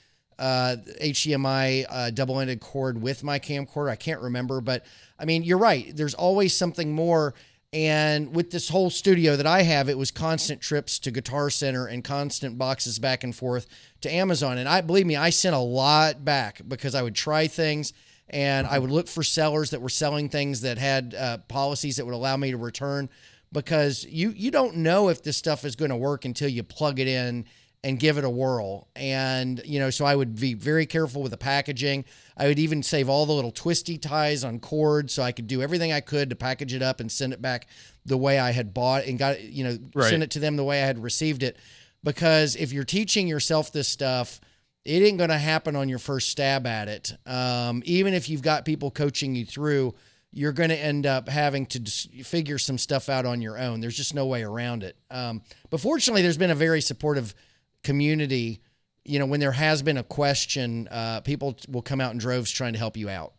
double-ended cord with my camcorder. I can't remember, but I mean, you're right. There's always something more. And with this whole studio that I have, it was constant trips to Guitar Center and constant boxes back and forth to Amazon. And believe me, I sent a lot back because I would try things. And I would look for sellers that were selling things that had policies that would allow me to return, because you don't know if this stuff is going to work until you plug it in and give it a whirl. And, you know, so I would be very careful with the packaging. I would even save all the little twisty ties on cords so I could do everything I could to package it up and send it back the way I had bought and got it, you know, send it to them the way I had received it. Because if you're teaching yourself this stuff, it ain't going to happen on your first stab at it. Even if you've got people coaching you through, you're going to end up having to figure some stuff out on your own. There's just no way around it. But fortunately, there's been a very supportive community. You know, when there has been a question, people will come out in droves trying to help you out.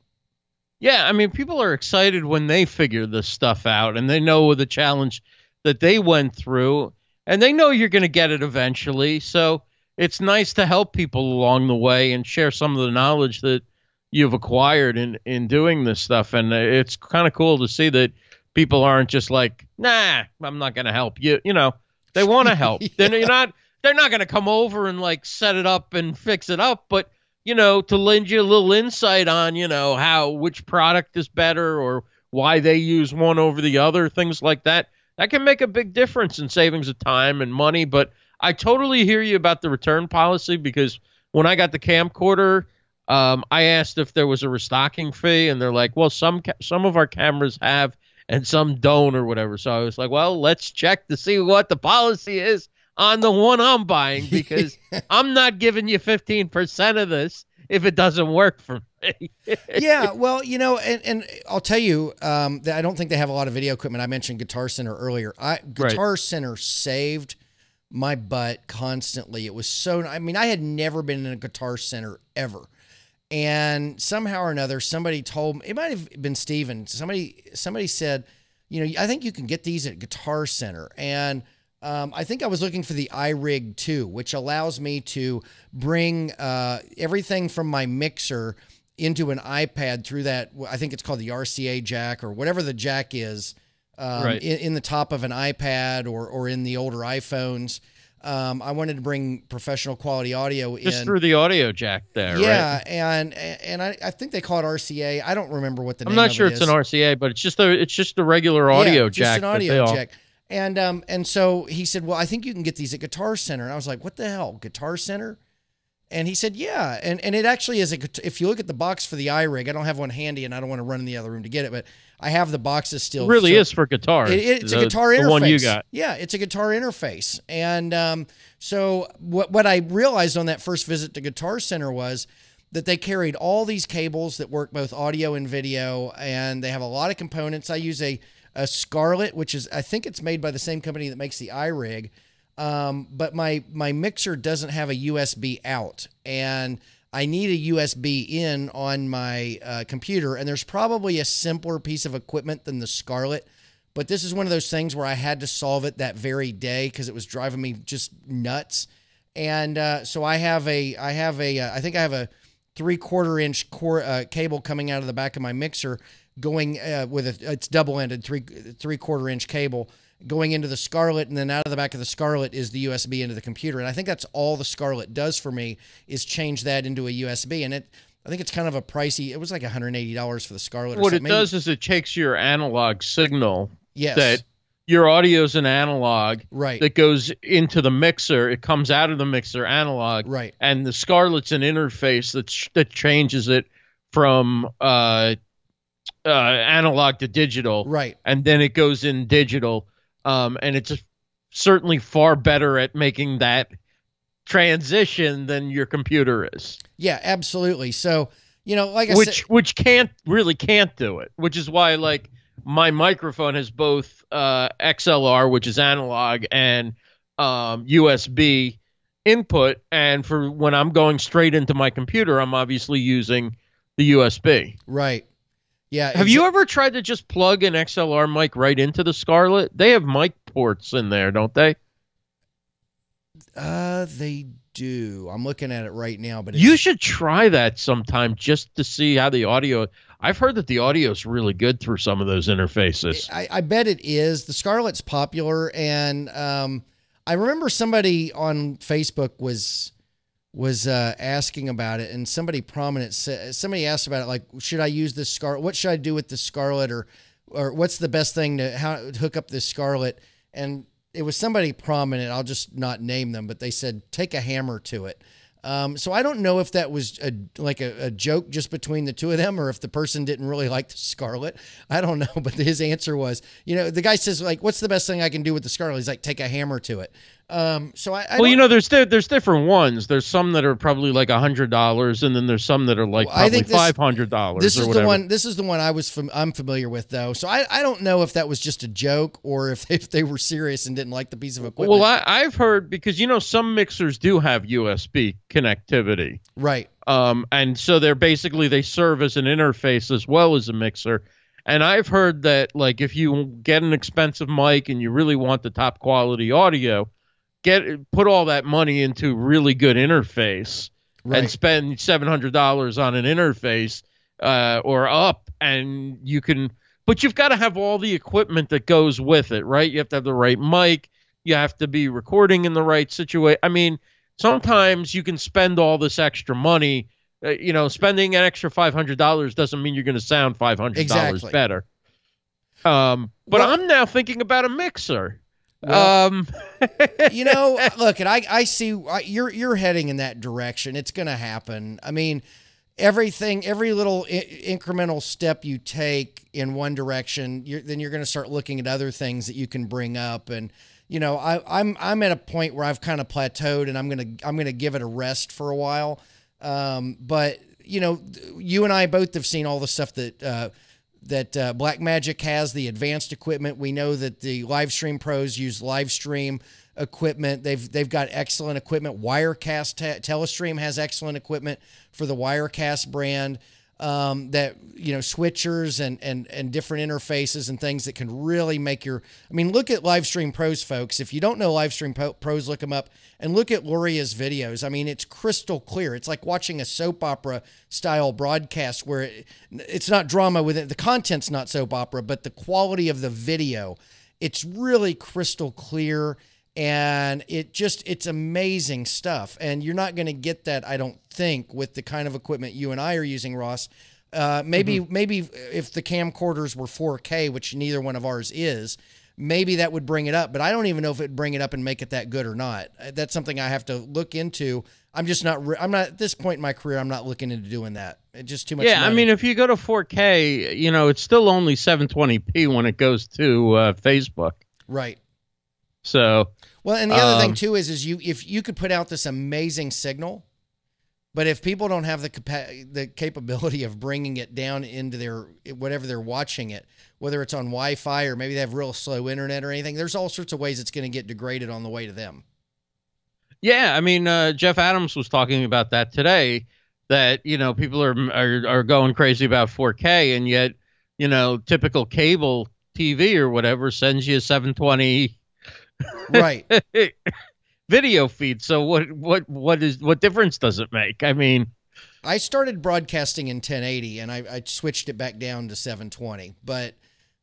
Yeah, I mean, people are excited when they figure this stuff out and they know the challenge that they went through, and they know you're going to get it eventually. So it's nice to help people along the way and share some of the knowledge that you've acquired in doing this stuff. And it's kind of cool to see that people aren't just like, nah, I'm not going to help you. You know, they want to help. They're not going to come over and like set it up and fix it up, but you know, to lend you a little insight on, you know, which product is better or why they use one over the other, things like that. That can make a big difference in savings of time and money. But I totally hear you about the return policy, because when I got the camcorder, I asked if there was a restocking fee, and they're like, well, some of our cameras have and some don't or whatever. So I was like, well, let's check to see what the policy is on the one I'm buying, because I'm not giving you 15% of this if it doesn't work for me. Yeah, well, you know, and I'll tell you that I don't think they have a lot of video equipment. I mentioned Guitar Center earlier. Guitar Center saved my butt constantly. It was so, I mean, I had never been in a Guitar Center ever. And somehow or another, somebody told me, it might have been Steven, somebody said, you know, I think you can get these at Guitar Center. And I think I was looking for the iRig 2, which allows me to bring everything from my mixer into an iPad through that, I think it's called the RCA jack or whatever the jack is, in the top of an iPad or in the older iPhones. I wanted to bring professional quality audio in. Just through the audio jack there, yeah, right? and I think they call it RCA. I don't remember what the name I'm not of sure it it's is. an RCA, but it's just a regular audio jack. Just an audio jack. And so he said, well, I think you can get these at Guitar Center. And I was like, what the hell, Guitar Center? And he said, yeah. And it actually is, if you look at the box for the iRig, I don't have one handy and I don't want to run in the other room to get it, but I have the boxes still. It really is for guitar. It's a guitar interface. The one you got. Yeah, it's a guitar interface. And so what I realized on that first visit to Guitar Center was that they carried all these cables that work both audio and video, and they have a lot of components. I use a Scarlett, which is, I think it's made by the same company that makes the iRig. But my mixer doesn't have a USB out, and I need a USB in on my computer. And there's probably a simpler piece of equipment than the Scarlett, but this is one of those things where I had to solve it that very day because it was driving me just nuts. And so I think I have a 3/4 inch cable coming out of the back of my mixer, going with it's double-ended 3/4 inch cable going into the Scarlett, and then out of the back of the Scarlett is the USB into the computer. And I think that's all the Scarlett does for me, is change that into a USB. And I think it's kind of a pricey. It was like $180 for the Scarlett. What it does is it takes your analog signal. Yes. That your audio is an analog. Right. That goes into the mixer. It comes out of the mixer analog. Right. And the Scarlett's an interface that changes it from analog to digital. Right. And then it goes in digital. And it's certainly far better at making that transition than your computer is. Yeah, absolutely. So, you know, like I said, which can't do it, which is why, like, my microphone has both XLR, which is analog, and USB input. And for when I'm going straight into my computer, I'm obviously using the USB. Right. Yeah. Have you ever tried to just plug an XLR mic right into the Scarlett? They have mic ports in there, don't they? They do. I'm looking at it right now, but you should try that sometime just to see how the audio. I've heard that the audio is really good through some of those interfaces. I bet it is. The Scarlett's popular, and I remember somebody on Facebook was asking about it, and somebody prominent somebody asked about it, like, should I use this Scarlett? What should I do with the Scarlett, or what's the best thing to hook up this Scarlett? And it was somebody prominent. I'll just not name them, but they said take a hammer to it. So I don't know if that was a joke just between the two of them, or if the person didn't really like the Scarlett. I don't know, but his answer was, you know, the guy says, like, what's the best thing I can do with the Scarlett? He's like, take a hammer to it. So well, you know, there's different ones. There's some that are probably like $100, and then there's some that are like probably $500. This is the one. This is the one I'm familiar with, though. So I don't know if that was just a joke, or if they were serious and didn't like the piece of equipment. Well, I've heard, because, you know, some mixers do have USB connectivity, right? And so they serve as an interface as well as a mixer. And I've heard that, like, if you get an expensive mic and you really want the top quality audio, put all that money into really good interface, right, and spend $700 on an interface or up, and you can. But you've got to have all the equipment that goes with it, right? You have to have the right mic. You have to be recording in the right situation. I mean, sometimes you can spend all this extra money. You know, spending an extra $500 doesn't mean you're going to sound $500 better. But I'm now thinking about a mixer. Well, you know, look, and I see you're heading in that direction. It's going to happen. I mean, every little incremental step you take in one direction, then you're going to start looking at other things that you can bring up. And, you know, I'm at a point where I've kind of plateaued, and I'm going to give it a rest for a while. But, you know, you and I both have seen all the stuff that Blackmagic has, the advanced equipment. We know that the Livestream pros use Livestream equipment. They've got excellent equipment. Wirecast Telestream has excellent equipment for the Wirecast brand. That, you know, switchers and different interfaces and things that can really make your. I mean, look at Livestream Pros, folks. If you don't know Livestream Pros, look them up and look at Luria's videos. I mean, it's crystal clear. It's like watching a soap opera style broadcast where it's not drama with it. The content's not soap opera, but the quality of the video, it's really crystal clear. And it's amazing stuff. And you're not going to get that, I don't think, with the kind of equipment you and I are using, Ross. Maybe if the camcorders were 4K, which neither one of ours is, maybe that would bring it up. But I don't even know if it'd bring it up and make it that good or not. That's something I have to look into. I'm not at this point in my career, I'm not looking into doing that. It's just too much money. I mean, if you go to 4K, you know, it's still only 720p when it goes to Facebook. Right. So, well, and the other thing too is if you could put out this amazing signal, but if people don't have the capability of bringing it down into their whatever they're watching it, whether it's on Wi-Fi or maybe they have real slow internet or anything, there's all sorts of ways it's going to get degraded on the way to them. Yeah, I mean, Jeff Adams was talking about that today. That, you know, people are going crazy about 4K, and yet, you know, typical cable TV or whatever sends you a 720. Right. Video feed. So what difference does it make? I mean, I started broadcasting in 1080 and I switched it back down to 720, but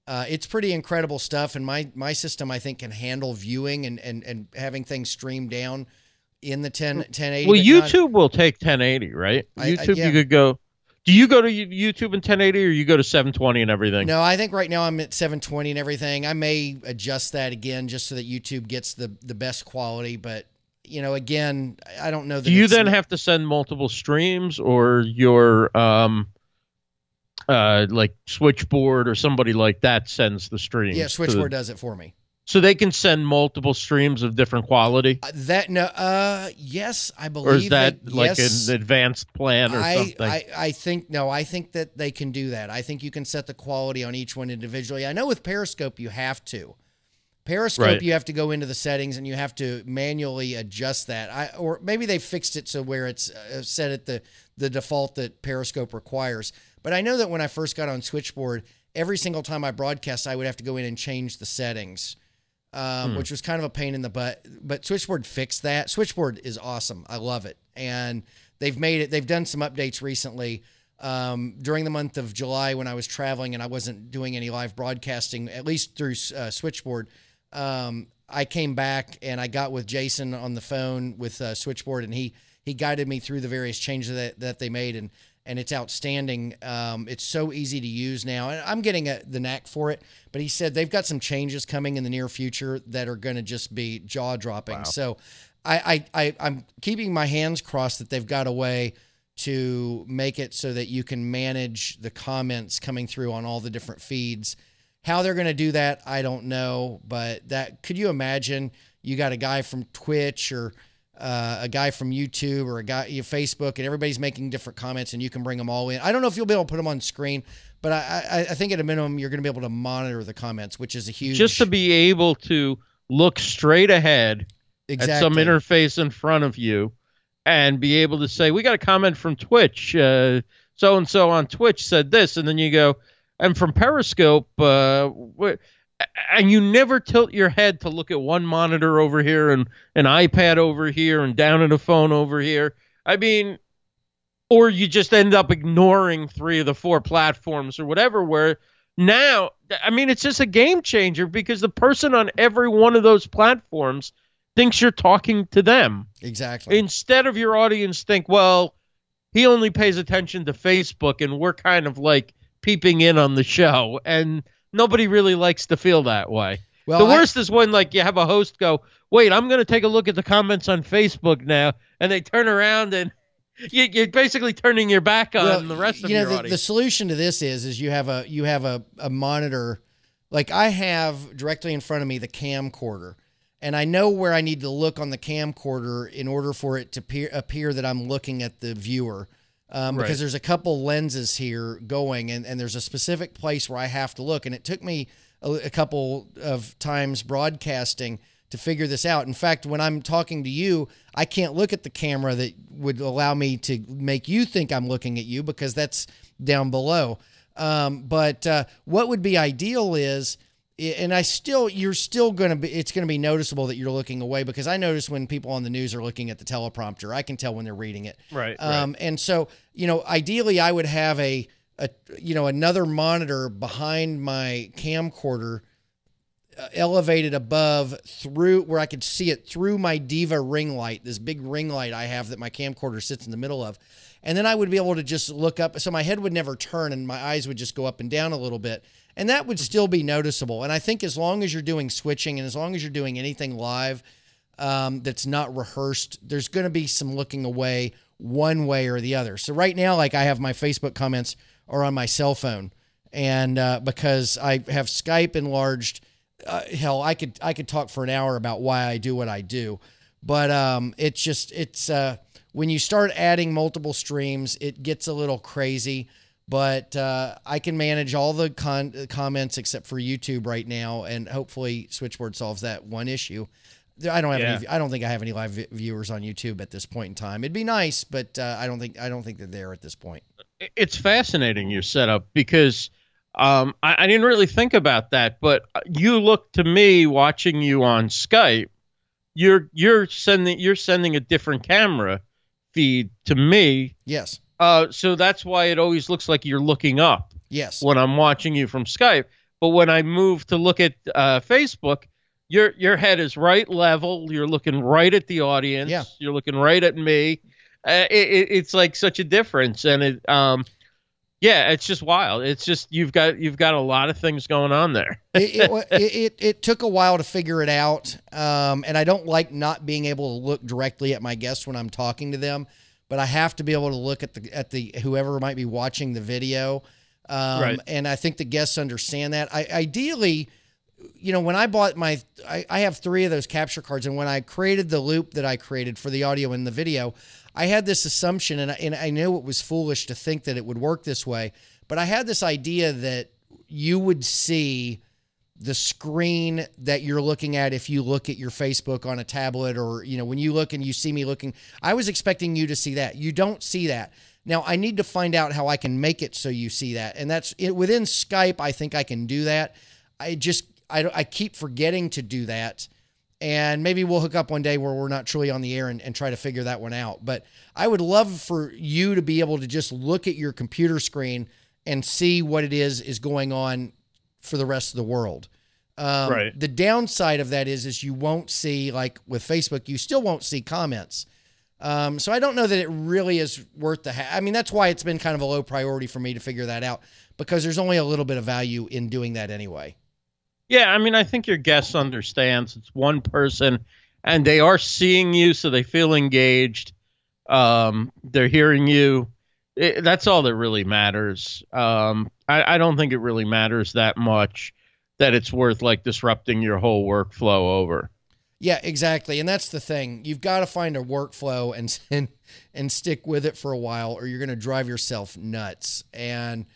it's pretty incredible stuff. And my system, I think, can handle viewing and having things streamed down in the 1080. Well, YouTube will take 1080, right? YouTube, yeah. you could go. Do you go to YouTube in 1080 or you go to 720 and everything? No, I think right now I'm at 720 and everything. I may adjust that again just so that YouTube gets the best quality. But, you know, again, I don't know. Do you then have to send multiple streams, or your like Switchboard or somebody like that sends the streams? Yeah, Switchboard does it for me. So they can send multiple streams of different quality? Yes, I believe. Or is that like yes, an advanced plan or something? I think that they can do that. I think you can set the quality on each one individually. I know with Periscope you have to. Periscope, you have to go into the settings and you have to manually adjust that. Or maybe they fixed it so where it's set at the default that Periscope requires. But I know that when I first got on Switchboard, every single time I broadcast, I would have to go in and change the settings. Which was kind of a pain in the butt, but Switchboard fixed that. Switchboard is awesome. I love it. And they've done some updates recently. During the month of July when I was traveling and I wasn't doing any live broadcasting, at least through Switchboard, I came back and I got with Jason on the phone with Switchboard, and he guided me through the various changes that they made, and it's outstanding. It's so easy to use now, and I'm getting the knack for it. But he said they've got some changes coming in the near future that are going to just be jaw-dropping. Wow. So I'm keeping my hands crossed that they've got a way to make it so that you can manage the comments coming through on all the different feeds. How they're going to do that, I don't know. But could you imagine you got a guy from Twitch or a guy from YouTube or a guy Facebook, and everybody's making different comments, and you can bring them all in. I don't know if you'll be able to put them on screen, but I think at a minimum you're going to be able to monitor the comments, which is a huge. Just to be able to look straight ahead at some interface in front of you, and be able to say, "We got a comment from Twitch. So and so on Twitch said this," and then you go, "And from Periscope." And you never tilt your head to look at one monitor over here and an iPad over here and down at a phone over here. I mean, or you just end up ignoring 3 of the 4 platforms or whatever, where now, I mean, it's just a game changer because the person on every one of those platforms thinks you're talking to them. Exactly. Instead of your audience think, well, he only pays attention to Facebook and we're kind of like peeping in on the show. And nobody really likes to feel that way. Well, the worst is when, like, you have a host go, wait, I'm going to take a look at the comments on Facebook now, and they turn around and you're basically turning your back on the rest of your audience. The solution to this is you have a monitor. Like, I have directly in front of me the camcorder, and I know where I need to look on the camcorder in order for it to appear that I'm looking at the viewer. Because there's a couple lenses here going, and there's a specific place where I have to look. And it took me a couple of times broadcasting to figure this out. In fact, when I'm talking to you, I can't look at the camera that would allow me to make you think I'm looking at you because that's down below. But what would be ideal is, and you're still going to be, it's going to be noticeable that you're looking away, because I notice when people on the news are looking at the teleprompter, I can tell when they're reading it. Right. And so, you know, ideally I would have another monitor behind my camcorder, elevated above through where I could see it through my Diva ring light, this big ring light I have that my camcorder sits in the middle of. And then I would be able to just look up. So my head would never turn and my eyes would just go up and down a little bit. And that would still be noticeable. And I think as long as you're doing switching and as long as you're doing anything live that's not rehearsed, there's going to be some looking away one way or the other. So right now, like, I have my Facebook comments are on my cell phone. And because I have Skype enlarged, hell, I could talk for an hour about why I do what I do. But it's when you start adding multiple streams, it gets a little crazy. But I can manage all the comments except for YouTube right now, and hopefully Switchboard solves that one issue. I don't have any. I don't think I have any live viewers on YouTube at this point in time. It'd be nice, but I don't think they're there at this point. It's fascinating, your setup, because I didn't really think about that. But you look to me watching you on Skype, you're sending a different camera feed to me. Yes. So that's why it always looks like you're looking up. Yes. When I'm watching you from Skype. But when I move to look at Facebook, your head is right level. You're looking right at the audience. Yeah. You're looking right at me. It's like such a difference. And Yeah, it's just wild. It's just you've got a lot of things going on there. It took a while to figure it out, and I don't like not being able to look directly at my guests when I'm talking to them, but I have to be able to look at the whoever might be watching the video, Right. and I think the guests understand that. Ideally, you know, when I bought I have 3 of those capture cards, and when I created the loop that I created for the audio and the video, I had this assumption, and I knew it was foolish to think that it would work this way, but I had this idea that you would see the screen that you're looking at if you look at your Facebook on a tablet, or, you know, when you look and you see me looking, I was expecting you to see that. You don't see that. Now, I need to find out how I can make it so you see that, and that's it. Within Skype, I think I can do that. I keep forgetting to do that. And maybe we'll hook up one day where we're not truly on the air and try to figure that one out. But I would love for you to be able to just look at your computer screen and see what it is going on for the rest of the world. Right. The downside of that is you won't see, like with Facebook, you still won't see comments. So I don't know that it really is worth I mean, that's why it's been kind of a low priority for me to figure that out, because there's only a little bit of value in doing that anyway. Yeah, I mean, I think your guest understands it's one person, and they are seeing you, so they feel engaged. They're hearing you. That's all that really matters. I don't think it really matters that much that it's worth like disrupting your whole workflow over. Yeah, exactly. And that's the thing. You've got to find a workflow and stick with it for a while, or you're going to drive yourself nuts. And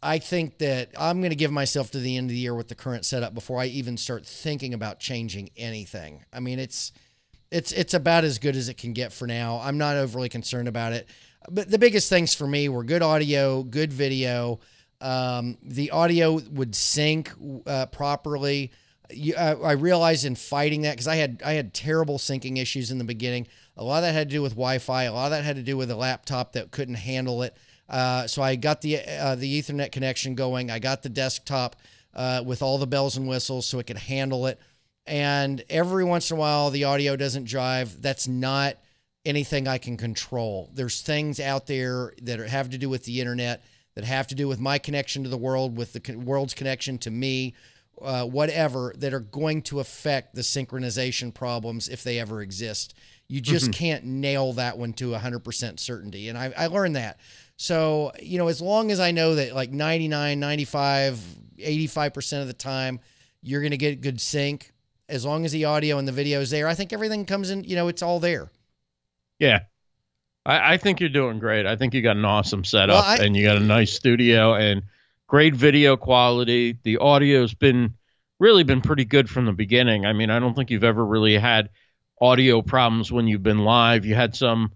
I think that I'm going to give myself to the end of the year with the current setup before I even start thinking about changing anything. I mean, it's about as good as it can get for now. I'm not overly concerned about it. But the biggest things for me were good audio, good video. The audio would sync properly. I realized in fighting that, because I had terrible syncing issues in the beginning. A lot of that had to do with Wi-Fi. A lot of that had to do with a laptop that couldn't handle it. So I got the Ethernet connection going. I got the desktop with all the bells and whistles so it could handle it. And every once in a while, the audio doesn't drive. That's not anything I can control. There's things out there that have to do with the internet, that have to do with my connection to the world, with the world's connection to me, whatever, that are going to affect the synchronization problems if they ever exist. You just can't nail that one to 100% certainty. And I learned that. So, you know, as long as I know that like 99, 95, 85% of the time, you're going to get good sync, as long as the audio and the video is there, I think everything comes in, you know, it's all there. Yeah. I think you're doing great. I think you got an awesome setup, and you got a nice studio and great video quality. The audio's really been pretty good from the beginning. I mean, I don't think you've ever really had audio problems when you've been live. You had some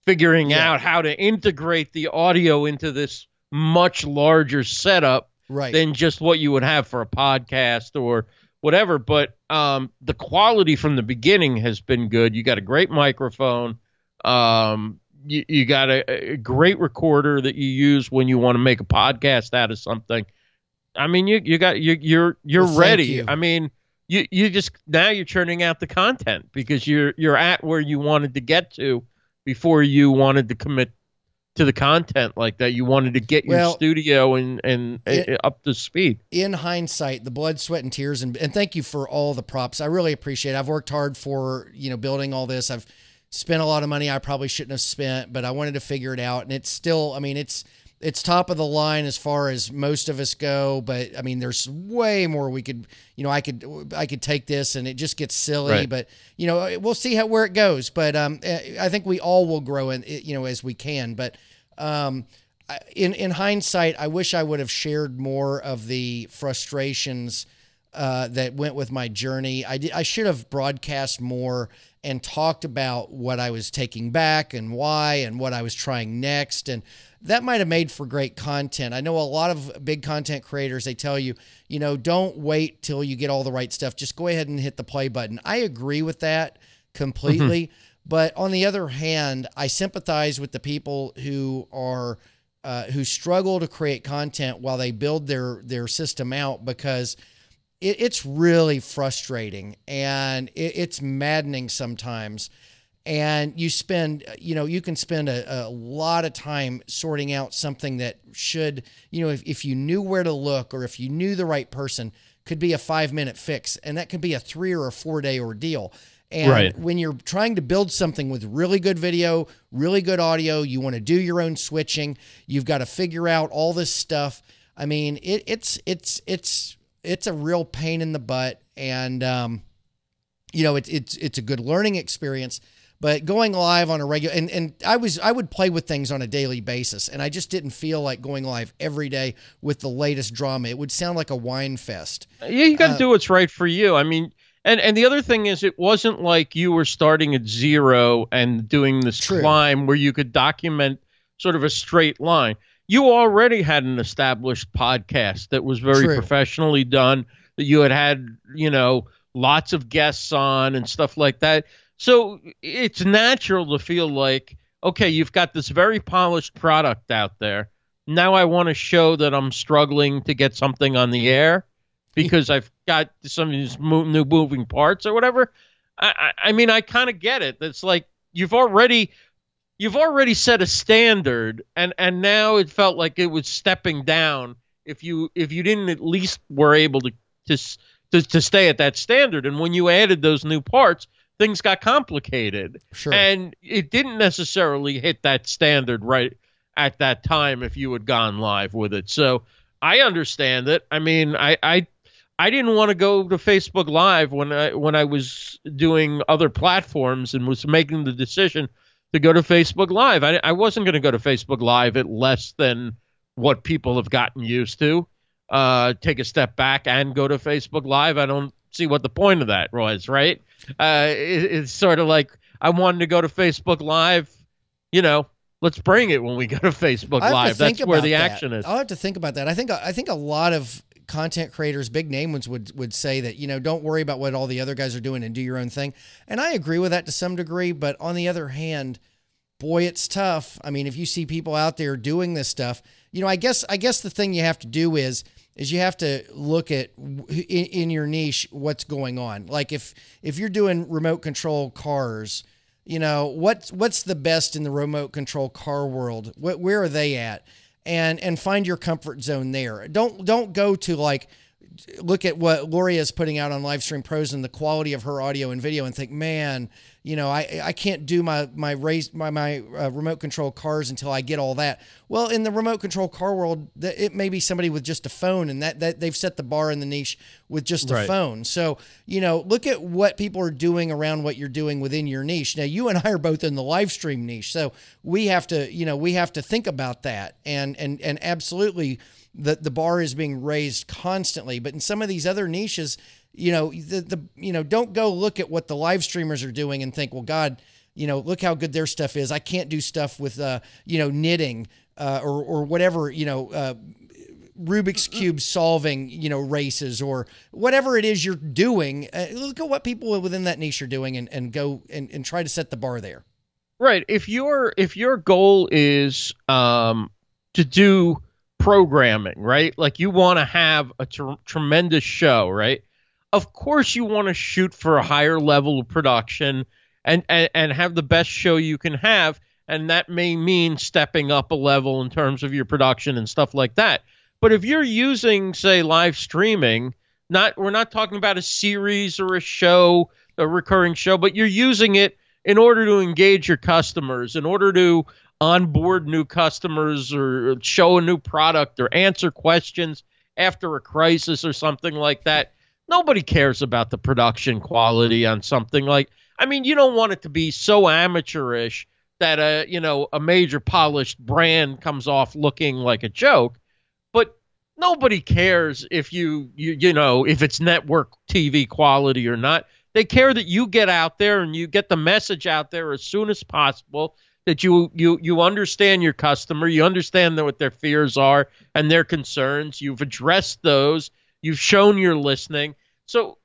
figuring out how to integrate the audio into this much larger setup than just what you would have for a podcast or whatever. But the quality from the beginning has been good. You got a great microphone. You got a great recorder that you use when you want to make a podcast out of something. I mean, you're ready. You. I mean, you just, now you're churning out the content because you're at where you wanted to get to before you wanted to commit to the content like that. You wanted to get your studio and up to speed. In hindsight, the blood, sweat, and tears, and thank you for all the props. I really appreciate it. I've worked hard for, you know, building all this. I've spent a lot of money I probably shouldn't have spent, but I wanted to figure it out. And it's still, I mean, it's top of the line as far as most of us go, but I mean, there's way more we could, you know, I could take this and it just gets silly, but you know, we'll see where it goes. But I think we all will grow in, you know, as we can. But in hindsight, I wish I would have shared more of the frustrations that went with my journey. I should have broadcast more and talked about what I was taking back and why and what I was trying next. And that might have made for great content. I know a lot of big content creators, they tell you, you know, don't wait till you get all the right stuff. Just go ahead and hit the play button. I agree with that completely. But on the other hand, I sympathize with the people who are who struggle to create content while they build their system out, because it's really frustrating and it's maddening sometimes. and you spend, you can spend a lot of time sorting out something that should, if you knew where to look, or if you knew the right person, could be a 5-minute fix, and that could be a 3 or a 4-day ordeal. And when you're trying to build something with really good video, really good audio, you want to do your own switching, you've got to figure out all this stuff. I mean, it's a real pain in the butt, and it's a good learning experience. But going live on a regular, and I would play with things on a daily basis, and I just didn't feel like going live every day with the latest drama. It would sound like a wine fest. Yeah, you got to do what's right for you. I mean, and the other thing is, it wasn't like you were starting at zero and doing this climb where you could document sort of a straight line. You already had an established podcast that was very professionally done, that you had, lots of guests on and stuff like that. So it's natural to feel like, okay, you've got this very polished product out there. Now I want to show that I'm struggling to get something on the air because I've got some of these new moving parts or whatever. I mean, I kind of get it. It's like you've already set a standard, and now it felt like it was stepping down if you didn't at least were able to stay at that standard. And when you added those new parts, things got complicated. And it didn't necessarily hit that standard right at that time if you had gone live with it. So I understand it. I mean, I didn't want to go to Facebook Live when I was doing other platforms and was making the decision to go to Facebook Live. I wasn't going to go to Facebook Live at less than what people have gotten used to. Take a step back and go to Facebook Live. I don't see what the point of that was, right? It's sort of like I wanted to go to Facebook Live, let's bring it when we go to Facebook Live. That's where the action is. I'll have to think about that. I think a lot of content creators, big name ones, would say that, don't worry about what all the other guys are doing and do your own thing. And I agree with that to some degree, but on the other hand, boy, it's tough. I mean, if you see people out there doing this stuff, I guess the thing you have to do is you have to look at in your niche what's going on. Like if you're doing remote control cars, what's the best in the remote control car world? Where are they at? And find your comfort zone there. Don't go to look at what Loria is putting out on Livestream Pros and the quality of her audio and video and think, man, I can't do my remote control cars until I get all that. Well, in the remote control car world, it may be somebody with just a phone, and that they've set the bar in the niche with just a phone. So, look at what people are doing around what you're doing within your niche. Now, you and I are both in the live stream niche, so we have to think about that, and absolutely the bar is being raised constantly. But in some of these other niches, don't go look at what the live streamers are doing and think, well, God, look how good their stuff is. I can't do stuff with, knitting, or whatever, Rubik's Cube solving, races, or whatever it is you're doing. Look at what people within that niche are doing and go and try to set the bar there. Right. If your goal is, to do programming, right? Like you want to have a tremendous show, right? Of course you want to shoot for a higher level of production and have the best show you can have. And that may mean stepping up a level in terms of your production and stuff like that. But if you're using, say, live streaming, we're not talking about a series or a show, a recurring show, but you're using it in order to engage your customers, in order to onboard new customers or show a new product or answer questions after a crisis or something like that. Nobody cares about the production quality on something like, you don't want it to be so amateurish that a major polished brand comes off looking like a joke. But nobody cares if if it's network TV quality or not. They care that you get out there and you get the message out there as soon as possible, that you understand your customer, you understand what their fears are and their concerns. You've addressed those. You've shown you're listening. So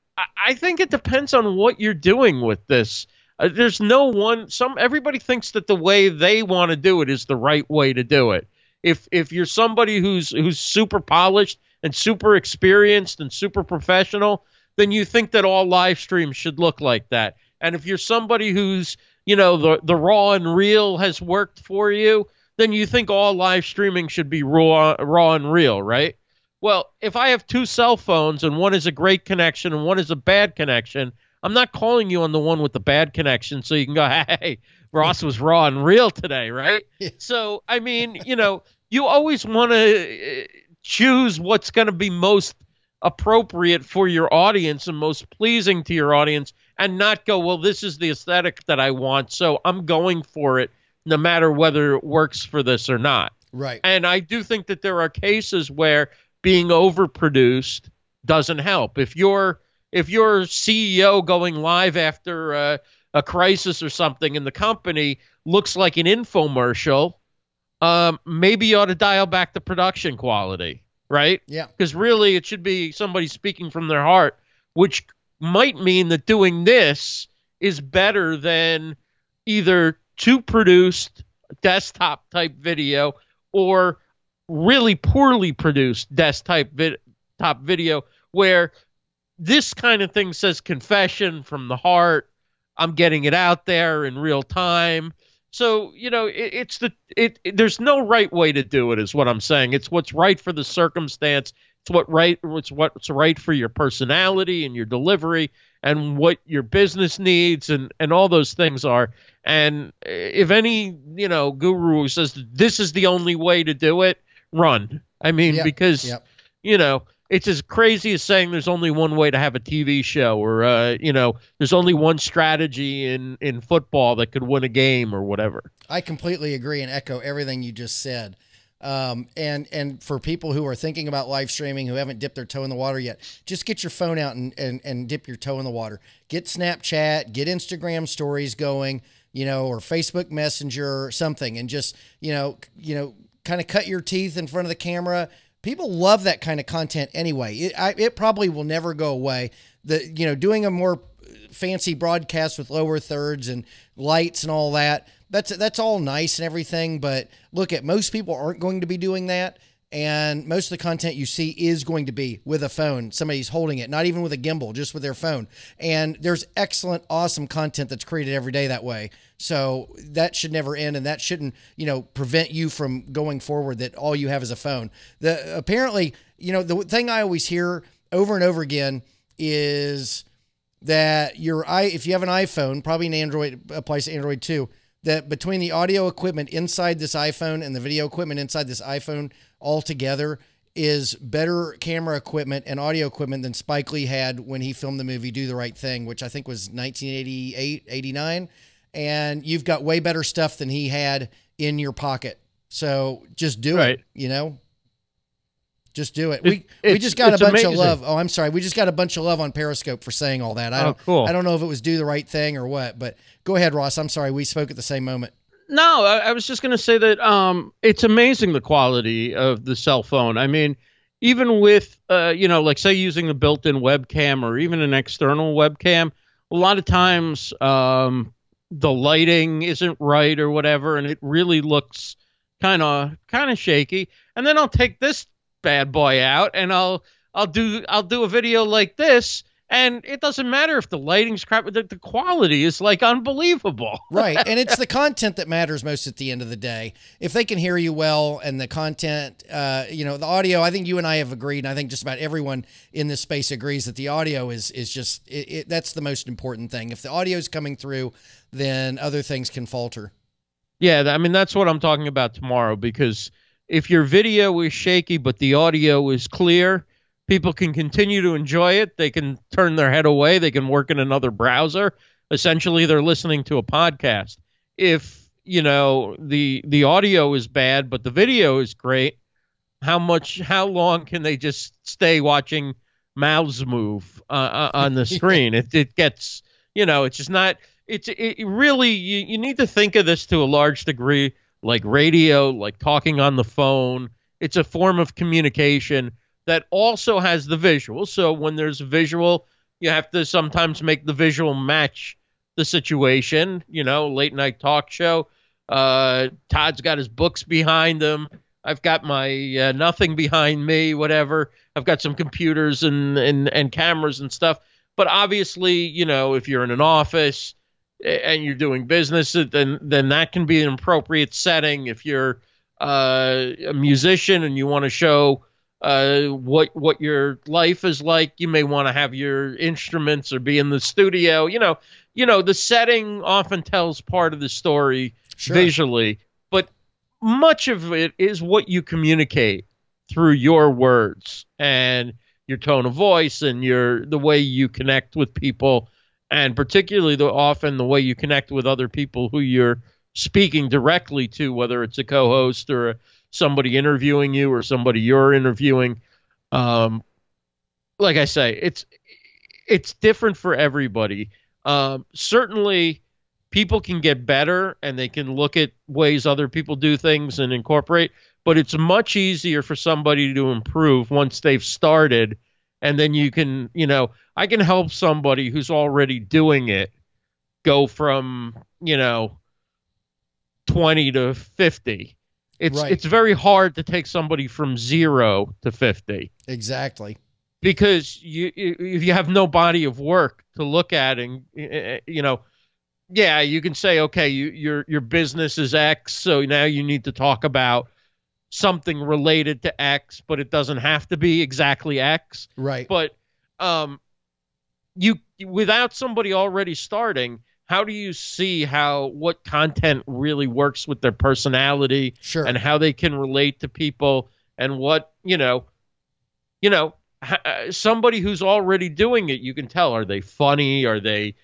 I think it depends on what you're doing with this. There's no one. Everybody thinks that the way they want to do it is the right way to do it. If you're somebody who's super polished and super experienced and super professional, then you think that all live streams should look like that. And if you're somebody who's the raw and real has worked for you, then you think all live streaming should be raw and real, right? Well, if I have two cell phones and one is a great connection and one is a bad connection, I'm not calling you on the one with the bad connection so you can go, hey, Ross was raw and real today, right? So, I mean, you always want to choose what's going to be most appropriate for your audience and most pleasing to your audience, and not go, well, this is the aesthetic that I want, so I'm going for it no matter whether it works for this or not. Right. And I do think that there are cases where being overproduced doesn't help. If your CEO going live after a crisis or something in the company looks like an infomercial, maybe you ought to dial back the production quality, right? Yeah. Because really it should be somebody speaking from their heart, which might mean that doing this is better than either too produced desktop type video or really poorly produced desktop video, where this kind of thing says confession from the heart. I'm getting it out there in real time. So, there's no right way to do it, is what I'm saying. It's what's right for the circumstance. It's what's right for your personality and your delivery and what your business needs and all those things are. And if any, guru says this is the only way to do it, run. I mean, because, it's as crazy as saying there's only one way to have a TV show, or, there's only one strategy in football that could win a game or whatever. I completely agree and echo everything you just said. And for people who are thinking about live streaming, who haven't dipped their toe in the water yet, just get your phone out and dip your toe in the water. Get Snapchat, get Instagram stories going, or Facebook Messenger or something, and just, kind of cut your teeth in front of the camera. People love that kind of content anyway. It probably will never go away. Doing a more fancy broadcast with lower thirds and lights and all that, that's all nice and everything. But look, most people aren't going to be doing that. And most of the content you see is going to be with a phone. Somebody's holding it, not even with a gimbal, just with their phone. And there's excellent, awesome content that's created every day that way. So that should never end, and that shouldn't, prevent you from going forward, that all you have is a phone. Apparently, the thing I always hear over and over again is that if you have an iPhone, probably an Android, applies to Android too, that between the audio equipment inside this iPhone and the video equipment inside this iPhone altogether is better camera equipment and audio equipment than Spike Lee had when he filmed the movie Do the Right Thing, which I think was 1988, 89. And you've got way better stuff than he had in your pocket. So just do it, Just do it. We just got a bunch of love. Oh, I'm sorry. We just got a bunch of love on Periscope for saying all that. Cool. I don't know if it was Do the Right Thing or what, but go ahead, Ross. I'm sorry. We spoke at the same moment. No, I was just going to say that it's amazing the quality of the cell phone. I mean, even with, like say using the built-in webcam or even an external webcam, a lot of times the lighting isn't right or whatever, and it really looks kind of shaky. And then I'll take this bad boy out and I'll do a video like this, and it doesn't matter if the lighting's crap, the quality is like unbelievable. Right. And it's the content that matters most at the end of the day. If they can hear you well, and the content, the audio, I think you and I have agreed, and I think just about everyone in this space agrees that the audio is just, that's the most important thing. If the audio is coming through, then other things can falter. Yeah. I mean, that's what I'm talking about tomorrow, because if your video is shaky, but the audio is clear, people can continue to enjoy it. They can turn their head away. They can work in another browser. Essentially, they're listening to a podcast. If, the audio is bad, but the video is great, how long can they just stay watching mouths move on the screen? It gets, it's just not, it really, you need to think of this to a large degree like radio, like talking on the phone. It's a form of communication that also has the visual. So when there's a visual, you have to sometimes make the visual match the situation. Late night talk show. Todd's got his books behind him. I've got my nothing behind me, whatever. I've got some computers and cameras and stuff. But obviously, if you're in an office, and you're doing business, then that can be an appropriate setting. If you're a musician and you want to show what your life is like, you may want to have your instruments or be in the studio. The setting often tells part of the story visually, but much of it is what you communicate through your words and your tone of voice and the way you connect with people, and particularly often the way you connect with other people who you're speaking directly to, whether it's a co-host or somebody interviewing you or somebody you're interviewing. Like I say, it's different for everybody. Certainly people can get better and they can look at ways other people do things and incorporate, but it's much easier for somebody to improve once they've started. And then you can, I can help somebody who's already doing it go from, 20 to 50. It's very hard to take somebody from 0 to 50. Exactly. Because if you have no body of work to look at, and you can say, okay, your business is X, so now you need to talk about something related to X, but it doesn't have to be exactly X. Right. But without somebody already starting, how do you see what content really works with their personality, and how they can relate to people, and what, somebody who's already doing it, you can tell, are they funny? Are they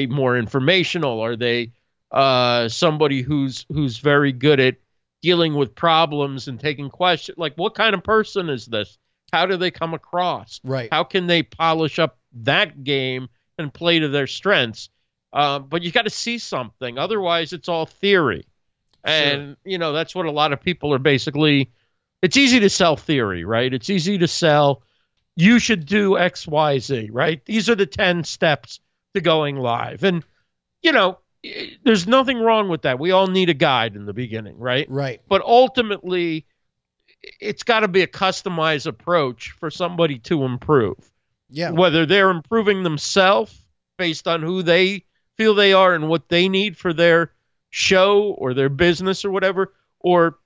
more informational? Are they somebody who's very good at dealing with problems and taking questions? Like, what kind of person is this? How do they come across? Right. How can they polish up that game and play to their strengths? But you got to see something. Otherwise, it's all theory. And, that's what a lot of people are basically. It's easy to sell theory, right? It's easy to sell, you should do X, Y, Z, right? These are the 10 steps to going live. And, there's nothing wrong with that. We all need a guide in the beginning, right? Right. But ultimately, it's got to be a customized approach for somebody to improve. Yeah. Whether they're improving themselves based on who they feel they are and what they need for their show or their business or whatever, or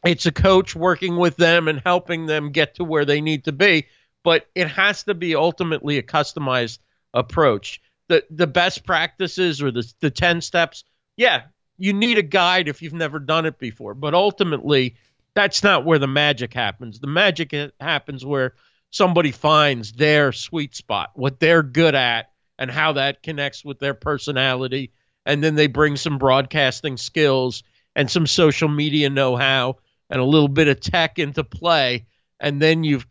it's a coach working with them and helping them get to where they need to be. But it has to be ultimately a customized approach. The best practices or the 10 steps, you need a guide if you've never done it before. But ultimately, that's not where the magic happens. The magic happens where somebody finds their sweet spot, what they're good at, and how that connects with their personality. And then they bring some broadcasting skills and some social media know-how and a little bit of tech into play. And then you've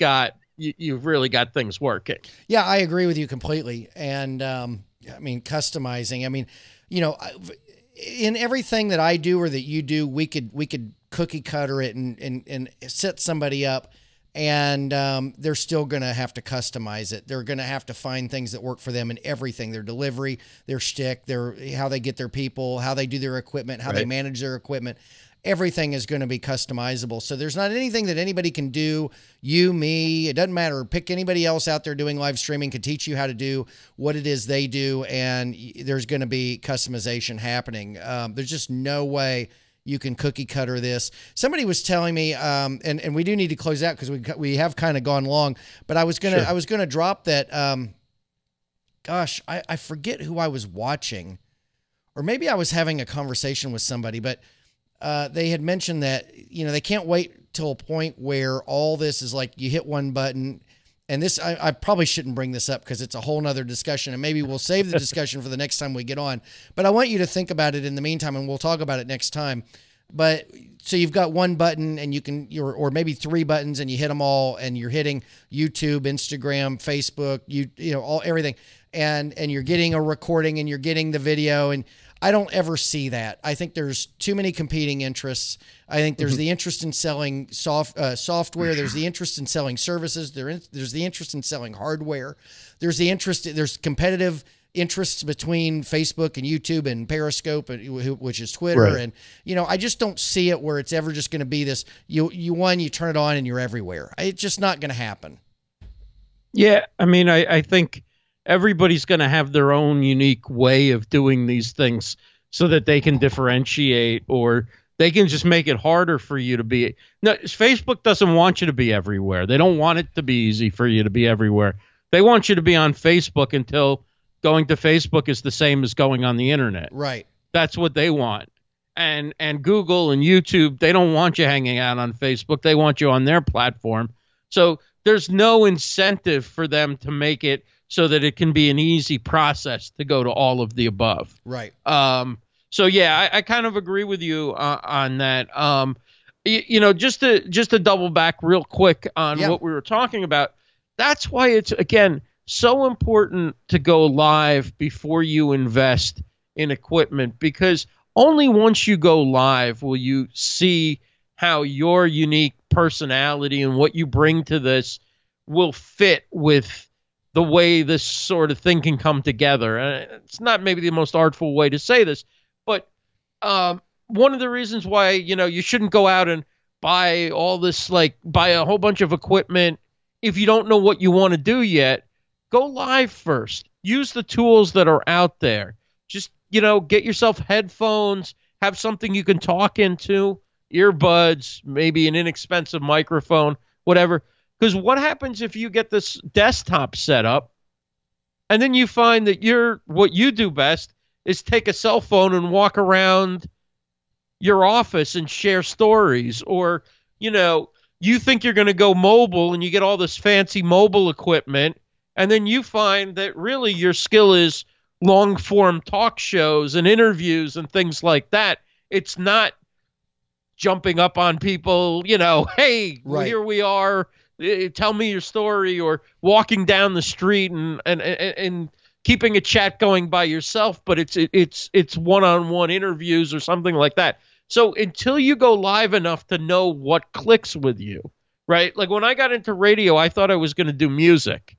really got things working. Yeah, I agree with you completely. And customizing, in everything that I do or that you do, we could cookie cutter it and set somebody up, and they're still going to have to customize it. They're going to have to find things that work for them in everything, their delivery, their shtick, how they get their people, how they do their equipment, how they manage their equipment. Everything is going to be customizable. So there's not anything that anybody can do, you, me, it doesn't matter. Pick anybody else out there doing live streaming, can teach you how to do what it is they do, and there's going to be customization happening. There's just no way you can cookie cutter this. Somebody was telling me, and we do need to close out because we have kind of gone long, but I was gonna drop that. Gosh, I forget who I was watching, or maybe I was having a conversation with somebody, but they had mentioned that, they can't wait till a point where all this is like you hit one button. And this, I probably shouldn't bring this up because it's a whole nother discussion, and maybe we'll save the discussion for the next time we get on. But I want you to think about it in the meantime, and we'll talk about it next time. But so you've got one button, and you can, or maybe 3 buttons, and you hit them all, and you're hitting YouTube, Instagram, Facebook, everything, and you're getting a recording, and you're getting the video, and I don't ever see that. I think there's too many competing interests. I think there's the interest in selling software. There's the interest in selling services. There's the interest in selling hardware. There's competitive interests between Facebook and YouTube and Periscope, which is Twitter. Right. And, I just don't see it where it's ever just going to be this, you turn it on and you're everywhere. It's just not going to happen. Yeah. I mean, I think everybody's going to have their own unique way of doing these things so that they can differentiate, or they can just make it harder for you to be. No, Facebook doesn't want you to be everywhere. They don't want it to be easy for you to be everywhere. They want you to be on Facebook until going to Facebook is the same as going on the internet. Right. That's what they want. And Google and YouTube, they don't want you hanging out on Facebook. They want you on their platform. So there's no incentive for them to make it so that it can be an easy process to go to all of the above. Right. So yeah, I kind of agree with you on that. You know, just to double back real quick on what we were talking about. That's why it's, again, so important to go live before you invest in equipment, because only once you go live will you see how your unique personality and what you bring to this will fit with the way this sort of thing can come together. And it's not maybe the most artful way to say this, but one of the reasons why, you know, you shouldn't go out and buy all this, like buy a whole bunch of equipment if you don't know what you want to do yet. Go live first. Use the tools that are out there. Just, you know, get yourself headphones, have something you can talk into, earbuds, maybe an inexpensive microphone, whatever. Because what happens if you get this desktop set up and then you find that what you do best is take a cell phone and walk around your office and share stories, or, you know, you think you're going to go mobile and you get all this fancy mobile equipment, and then you find that really your skill is long form talk shows and interviews and things like that. It's not jumping up on people, you know, hey, here we are, tell me your story, or walking down the street and keeping a chat going by yourself, but it's one-on-one interviews or something like that. So until you go live enough to know what clicks with you, right? Like when I got into radio, I thought I was going to do music.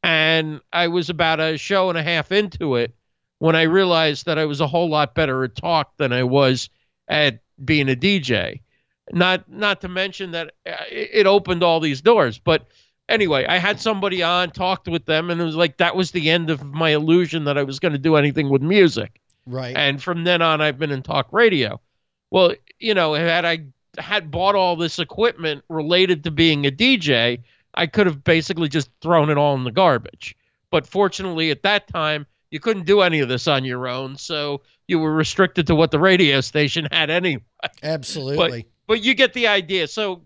And I was about a show and a half into it when I realized that I was a whole lot better at talk than I was at being a DJ. Not to mention that it opened all these doors. But anyway, I had somebody on, talked with them, and it was like that was the end of my illusion that I was going to do anything with music. Right. And from then on, I've been in talk radio. Well, you know, had I had bought all this equipment related to being a DJ, I could have basically just thrown it all in the garbage. But fortunately, at that time, you couldn't do any of this on your own, so you were restricted to what the radio station had anyway. Absolutely. But you get the idea. So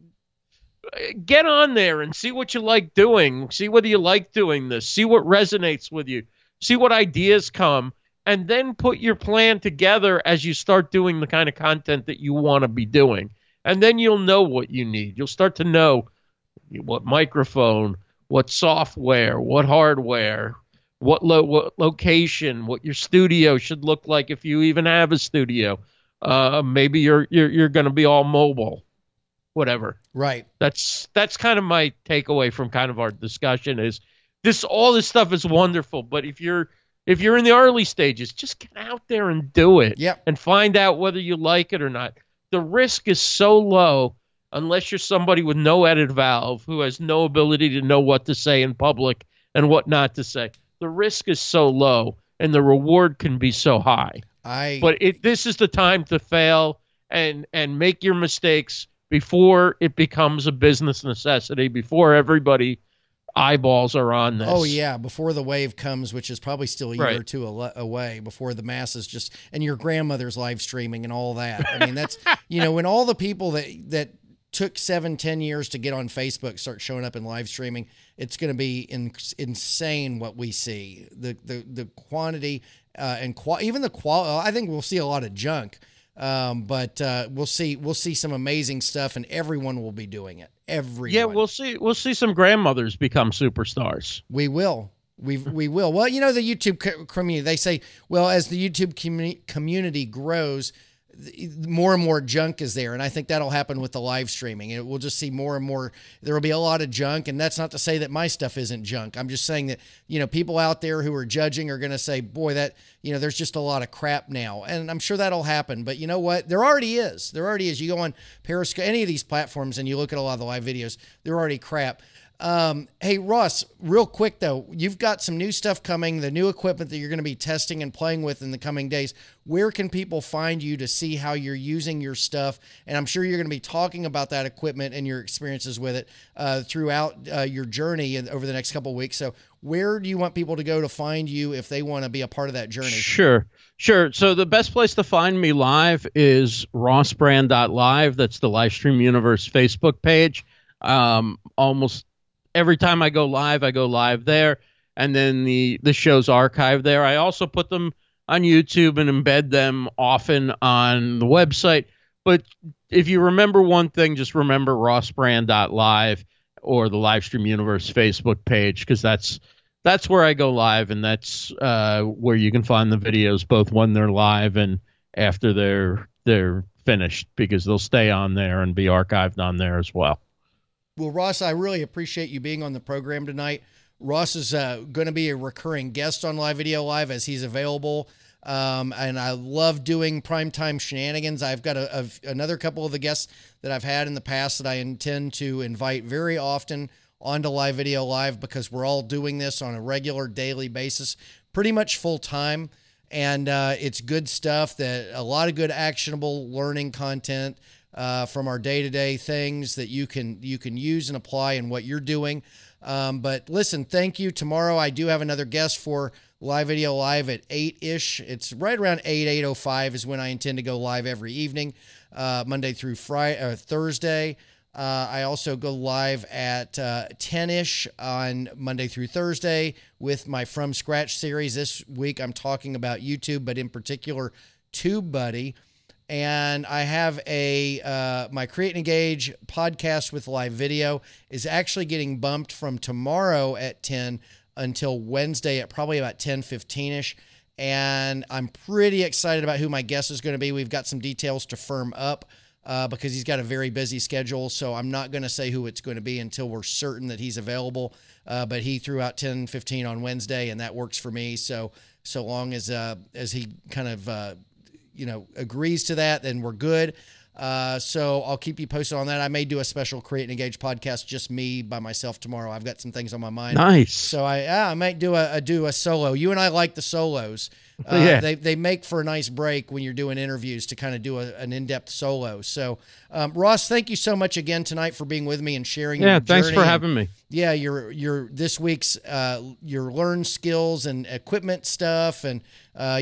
get on there and see what you like doing. See whether you like doing this. See what resonates with you. See what ideas come. And then put your plan together as you start doing the kind of content that you want to be doing. And then you'll know what you need. You'll start to know what microphone, what software, what hardware, what location, what your studio should look like if you even have a studio. Maybe you're going to be all mobile, whatever. Right. That's kind of my takeaway from kind of our discussion is all this stuff is wonderful, but if you're in the early stages, just get out there and do it. Yep. And find out whether you like it or not. The risk is so low. Unless you're somebody with no edit valve who has no ability to know what to say in public and what not to say. The risk is so low and the reward can be so high. But this is the time to fail and make your mistakes before it becomes a business necessity, before everybody eyeballs are on this. Oh, yeah, before the wave comes, which is probably still a year or two away, before the masses just, and your grandmother's live streaming and all that. I mean, that's, you know, when all the people that took 7-10 years to get on Facebook start showing up in live streaming, it's going to be insane what we see. The quantity and even the quality. I think we'll see a lot of junk, but we'll see some amazing stuff, and everyone will be doing it. Everyone. Yeah, we'll see some grandmothers become superstars. We will. We will. Well, you know, the YouTube community, they say, well, as the YouTube community grows, more and more junk is there. And I think that'll happen with the live streaming. We'll just see more and more. There will be a lot of junk. And that's not to say that my stuff isn't junk. I'm just saying that, you know, people out there who are judging are going to say, boy, that, you know, there's just a lot of crap now. And I'm sure that'll happen. But you know what? There already is. There already is. You go on Periscope, any of these platforms, and you look at a lot of the live videos, they're already crap. Hey, Ross, real quick, though, you've got some new stuff coming, the new equipment that you're going to be testing and playing with in the coming days. Where can people find you to see how you're using your stuff? And I'm sure you're going to be talking about that equipment and your experiences with it throughout your journey over the next couple of weeks. So where do you want people to go to find you if they want to be a part of that journey? Sure. So the best place to find me live is rossbrand.live. That's the Livestream Universe Facebook page. Almost every time I go live there, and then the show's archived there. I also put them on YouTube and embed them often on the website. But if you remember one thing, just remember rossbrand.live or the Livestream Universe Facebook page, because that's where I go live, and that's where you can find the videos both when they're live and after they're finished, because they'll stay on there and be archived on there as well. Well, Ross, I really appreciate you being on the program tonight. Ross is going to be a recurring guest on Live Video Live as he's available. And I love doing primetime shenanigans. I've got another couple of the guests that I've had in the past that I intend to invite very often onto Live Video Live, because we're all doing this on a regular daily basis, pretty much full time. And it's good stuff, that a lot of good actionable learning content from our day-to-day things that you can use and apply in what you're doing. But listen, thank you. Tomorrow I do have another guest for Live Video Live at 8-ish. It's right around 8:05 is when I intend to go live every evening, Monday through Friday or Thursday. I also go live at 10-ish on Monday through Thursday with my From Scratch series. This week I'm talking about YouTube, but in particular TubeBuddy. And I have my Create and Engage podcast with live video is actually getting bumped from tomorrow at 10 until Wednesday at probably about 10:15-ish. And I'm pretty excited about who my guest is going to be. We've got some details to firm up because he's got a very busy schedule. So I'm not going to say who it's going to be until we're certain that he's available. But he threw out 10:15 on Wednesday, and that works for me. So long as he kind of agrees to that, then we're good. So I'll keep you posted on that. I may do a special Create and Engage podcast, just me by myself tomorrow. I've got some things on my mind. Nice. So I might do a solo. You and I like the solos. Yeah. They make for a nice break when you're doing interviews to kind of do an in-depth solo. So Ross, thank you so much again tonight for being with me and sharing your journey. Thanks for having me. Yeah, your this week's your learn skills and equipment stuff, and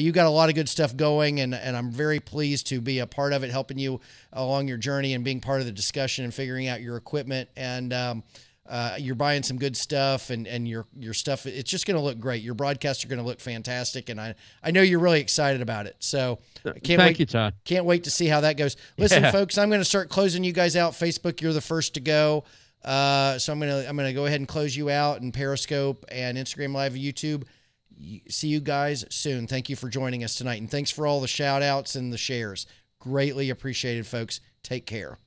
you got a lot of good stuff going, and I'm very pleased to be a part of it, helping you along your journey and being part of the discussion and figuring out your equipment. And you're buying some good stuff, and your stuff, it's just going to look great. Your broadcasts are going to look fantastic, and I know you're really excited about it. So thank you, Todd. Can't wait to see how that goes. Listen, folks, I'm going to start closing you guys out. Facebook, you're the first to go. So I'm gonna go ahead and close you out, and Periscope and Instagram Live and YouTube. See you guys soon. Thank you for joining us tonight, and thanks for all the shout outs and the shares. Greatly appreciated, folks. Take care.